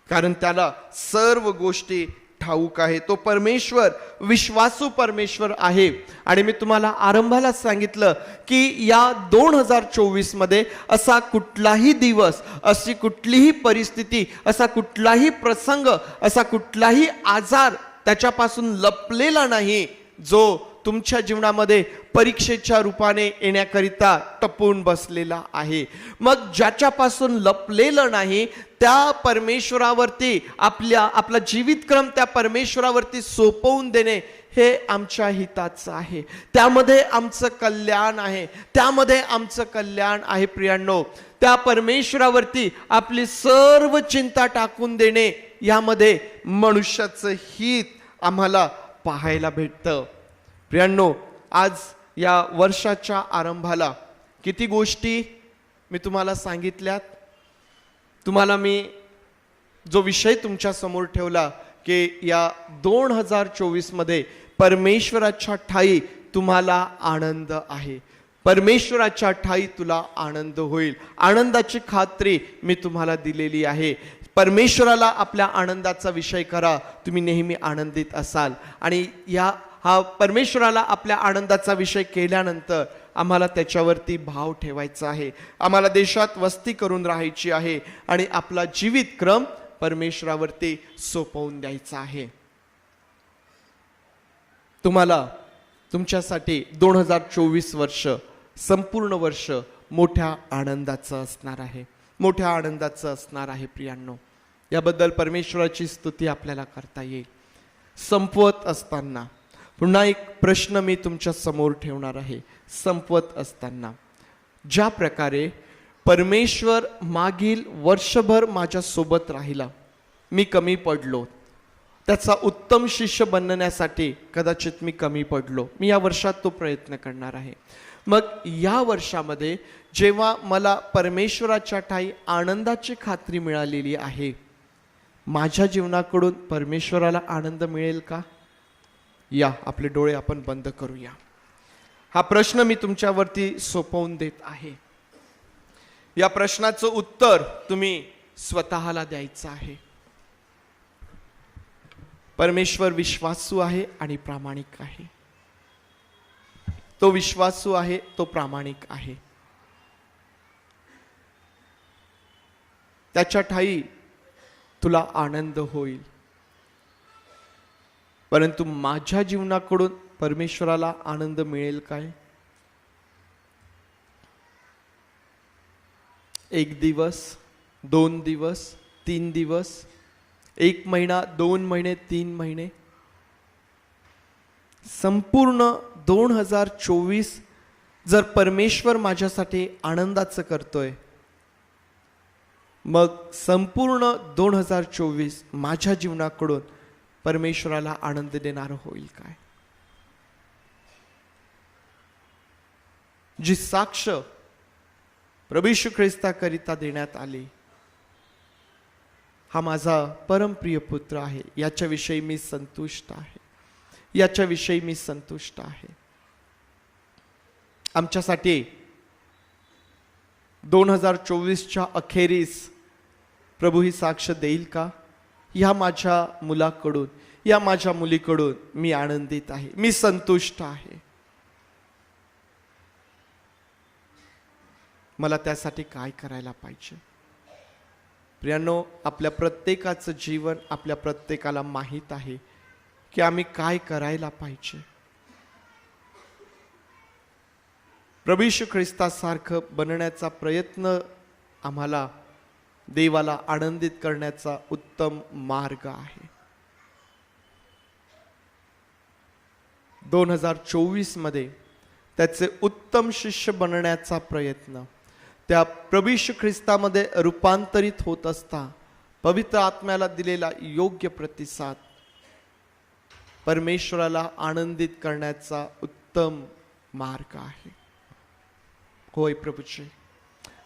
कारण त्याला सर्व गोष्टी ठाऊक आहे. तो परमेश्वर विश्वासू परमेश्वर आहे. आणि मी तुम्हाला आरंभाला सांगितलं की या 2024 मध्ये असा कुठलाही दिवस, अशी कुठलीही परिस्थिती, असा कुठलाही प्रसंग, असा कुठलाही आजार त्याच्यापासून लपलेला नाही जो तुमच्या जीवनामध्ये परीक्षेच्या रूपाने येण्याकरिता टपून बसलेला आहे. मग ज्याच्यापासून लपलेलं नाही त्या परमेश्वरावरती आपला जीवितक्रम त्या परमेश्वरावरती सोपवून देणे हे आमच्या हिताचं आहे. त्यामध्ये आमचं कल्याण आहे, त्यामध्ये आमचं कल्याण आहे प्रियांनो. त्या परमेश्वरावरती आपली सर्व चिंता टाकून देणे, यामध्ये मनुष्याचं हित आम्हाला पाहायला भेटतं. प्रियांनो, आज या वर्षाच्या आरंभाला किती गोष्टी मी तुम्हाला सांगितल्यात. तुम्हाला मी जो विषय तुमच्या समोर ठेवला की या 2024 मध्ये परमेश्वराच्या ठाई तुम्हाला आनंद आहे, परमेश्वराच्या ठाई तुला आनंद होईल, आनंदाची खात्री मी तुम्हाला दिलेली आहे. परमेश्वराला आपल्या आनंदाचा विषय करा, तुम्ही नेहमी आनंदित असाल. आणि हा परमेश्वराला आपल्या आनंदाचा विषय केल्यानंतर आम्हाला त्याच्यावरती भाव ठेवायचा आहे. आम्हाला देशात वस्ती करून राहायची आहे आणि आपला जीवित क्रम परमेश्वरावरती सोपवून द्यायचा आहे. तुम्हाला तुमच्यासाठी 2024 वर्ष, संपूर्ण वर्ष मोठ्या आनंदाचं असणार आहे, मोठ्या आनंदाचं असणार आहे प्रियांनो. याबद्दल परमेश्वराची स्तुती आपल्याला करता येईल. संपवत असताना पुन्हा एक प्रश्न मी तुमच्या समोर ठेवणार आहे. संपवत असताना ज्या प्रकारे परमेश्वर मागील वर्षभर माझ्या सोबत राहिला, मी कमी पडलो, त्याचा उत्तम शिष्य बनण्यासाठी कदाचित मी कमी पडलो, मी या वर्षात तो प्रयत्न करणार आहे. मग या वर्षामध्ये जेव्हा मला परमेश्वराच्या ठाई आनंदाची खात्री मिळालेली आहे, माझ्या जीवनाकडून परमेश्वराला आनंद मिळेल का? या आपले डोळे आपण बंद करूया. हा प्रश्न मी तुमच्यावरती सोपवून देत आहे. या प्रश्नाचं उत्तर तुम्ही स्वतःला द्यायचं आहे. परमेश्वर विश्वासू आहे आणि प्रामाणिक आहे. तो विश्वासू आहे, तो प्रामाणिक आहे. त्याच्या ठाई तुला आनंद होईल. परंतु माझ्या जीवनाकडून परमेश्वराला आनंद मिळेल काय? 1 दिवस, 2 दिवस, 3 दिवस, 1 महिना, 2 महिने, 3 महिने, संपूर्ण 2024 जर परमेश्वर माझ्यासाठी आनंदाचं करतोय, मग संपूर्ण 2024 माझ्या जीवनाकडून परमेश्वराला आनंद देणारं होईल काय? जी साक्ष प्रभू येशू ख्रिस्ताकरिता देण्यात आली, हा माझा परमप्रिय पुत्र आहे, याच्याविषयी मी संतुष्ट आहे, याच्याविषयी मी संतुष्ट आहे. आमच्यासाठी 2024च्या अखेरीस प्रभू ही साक्ष देईल का? या माझ्या मुलाकडून, या माझ्या मुलीकडून मी आनंदित आहे, मी संतुष्ट आहे. मला त्यासाठी काय करायला पाहिजे? प्रियांनो, आपल्या प्रत्येकाचं जीवन आपल्या प्रत्येकाला माहीत आहे की आम्ही काय करायला पाहिजे. प्रभू येशू ख्रिस्तासारखं बनण्याचा प्रयत्न आम्हाला देवाला आनंदित करण्याचा उत्तम मार्ग आहे. 2024 मध्ये त्याचे उत्तम शिष्य बनण्याचा प्रयत्न, त्या प्रभू येशू ख्रिस्तामध्ये रूपांतरित होत असता पवित्र आत्म्याला दिलेला योग्य प्रतिसाद परमेश्वराला आनंदित करण्याचा उत्तम मार्ग आहे. होय प्रभूचे,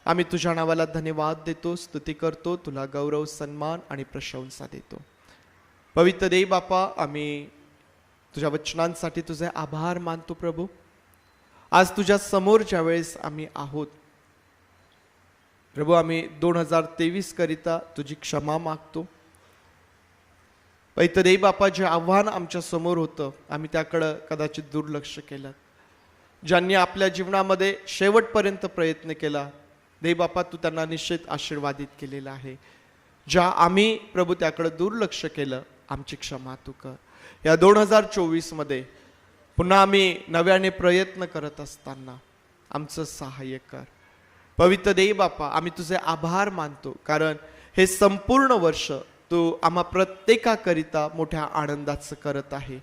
आम्ही तुझ्या नावाला धन्यवाद देतो, स्तुती करतो, तुला गौरव, सन्मान आणि प्रशंसा देतो. पवित्र देव बापा, आम्ही तुझ्या वचनांसाठी तुझे आभार मानतो प्रभू. आज तुझ्या समोर ज्या वेळेस आम्ही आहोत प्रभू, आम्ही 2023 करिता तुझी क्षमा मागतो. पवित्र देव बापा, जे आव्हान आमच्या समोर होतं आम्ही त्याकडं कदाचित दुर्लक्ष केलं. ज्यांनी आपल्या जीवनामध्ये शेवटपर्यंत प्रयत्न केला देव बापा, तू त्यांना निश्चित आशीर्वादित केलेला आहे. ज्या आम्ही प्रभू त्याकडे दुर्लक्ष केलं, आमची क्षमा तू कर. या 2024 मध्ये पुन्हा आम्ही नव्याने प्रयत्न करत असताना आमचं सहाय्य कर. पवित्र देव बापा, आम्ही तुझे आभार मानतो, कारण हे संपूर्ण वर्ष तू आम्हा प्रत्येकाकरिता मोठ्या आनंदाचं करत आहे.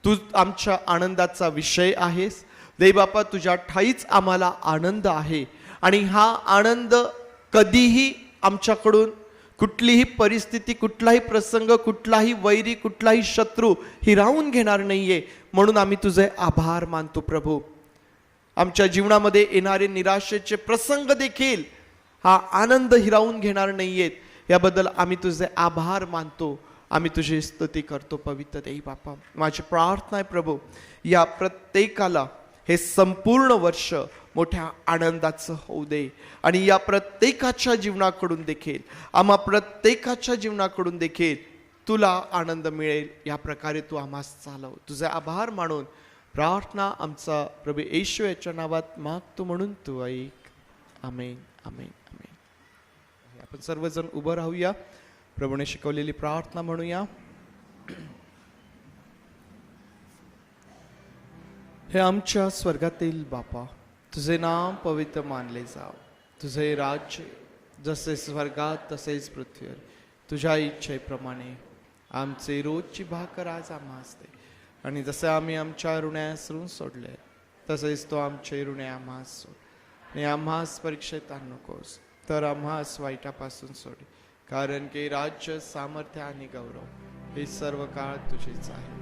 तू आमच्या आनंदाचा विषय आहेस देव बापा. तुझ्या ठाईच आम्हाला आनंद आहे आणि हा आनंद कधीही आमच्याकडून कुठलीही परिस्थिती, कुठलाही प्रसंग, कुठलाही वैरी, कुठलाही शत्रू हिरावून घेणार नाहीये. म्हणून आम्ही तुझे आभार मानतो प्रभू. आमच्या जीवनामध्ये येणारे निराशेचे प्रसंग देखील हा आनंद हिरावून घेणार नाहीयेत, याबद्दल आम्ही तुझे आभार मानतो, आम्ही तुझी स्तुती करतो. पवित्र देव बापा, माझी प्रार्थना आहे प्रभू, या प्रत्येकाला हे संपूर्ण वर्ष मोठ्या आनंदाचं होऊ दे आणि या प्रत्येकाच्या जीवनाकडून देखील, आम्हा प्रत्येकाच्या जीवनाकडून देखील तुला आनंद मिळेल, या प्रकारे तू आम्हास चालव. तुझे आभार मानून प्रार्थना आमचा प्रभू येशू याच्या नावात मागतो, म्हणून तू ऐक. आमेन, आमेन, आमेन. आपण सर्वजण उभं राहूया, प्रभूने शिकवलेली प्रार्थना म्हणूया. हे आमच्या स्वर्गातील बापा, तुझे नाम पवित्र मानले जाव. तुझे राज्य जसे स्वर्गात तसेच पृथ्वीवर. तुझ्या इच्छेप्रमाणे आमचे रोजची भाकर आज आम्हास दे, आणि जसे आम्ही आमच्या ऋण्यास ऋण सोडले तसेच तो आमचे ऋणे आम्हास सोड, आणि आम्हास परीक्षेत आणू नकोस, तर आम्हास वाईटापासून सोड. कारण की राज्य, सामर्थ्य आणि गौरव हे सर्व काळ तुझेच आहे.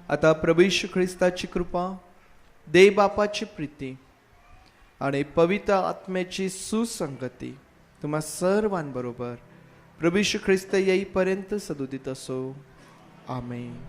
आता प्रभू येशू ख्रिस्ताची कृपा, देव बापाची प्रीती आणि पवित्र आत्म्याची सुसंगती तुम्हा सर्वांबरोबर प्रभू येशू ख्रिस्त येईपर्यंत सदुदित असो. आमेन.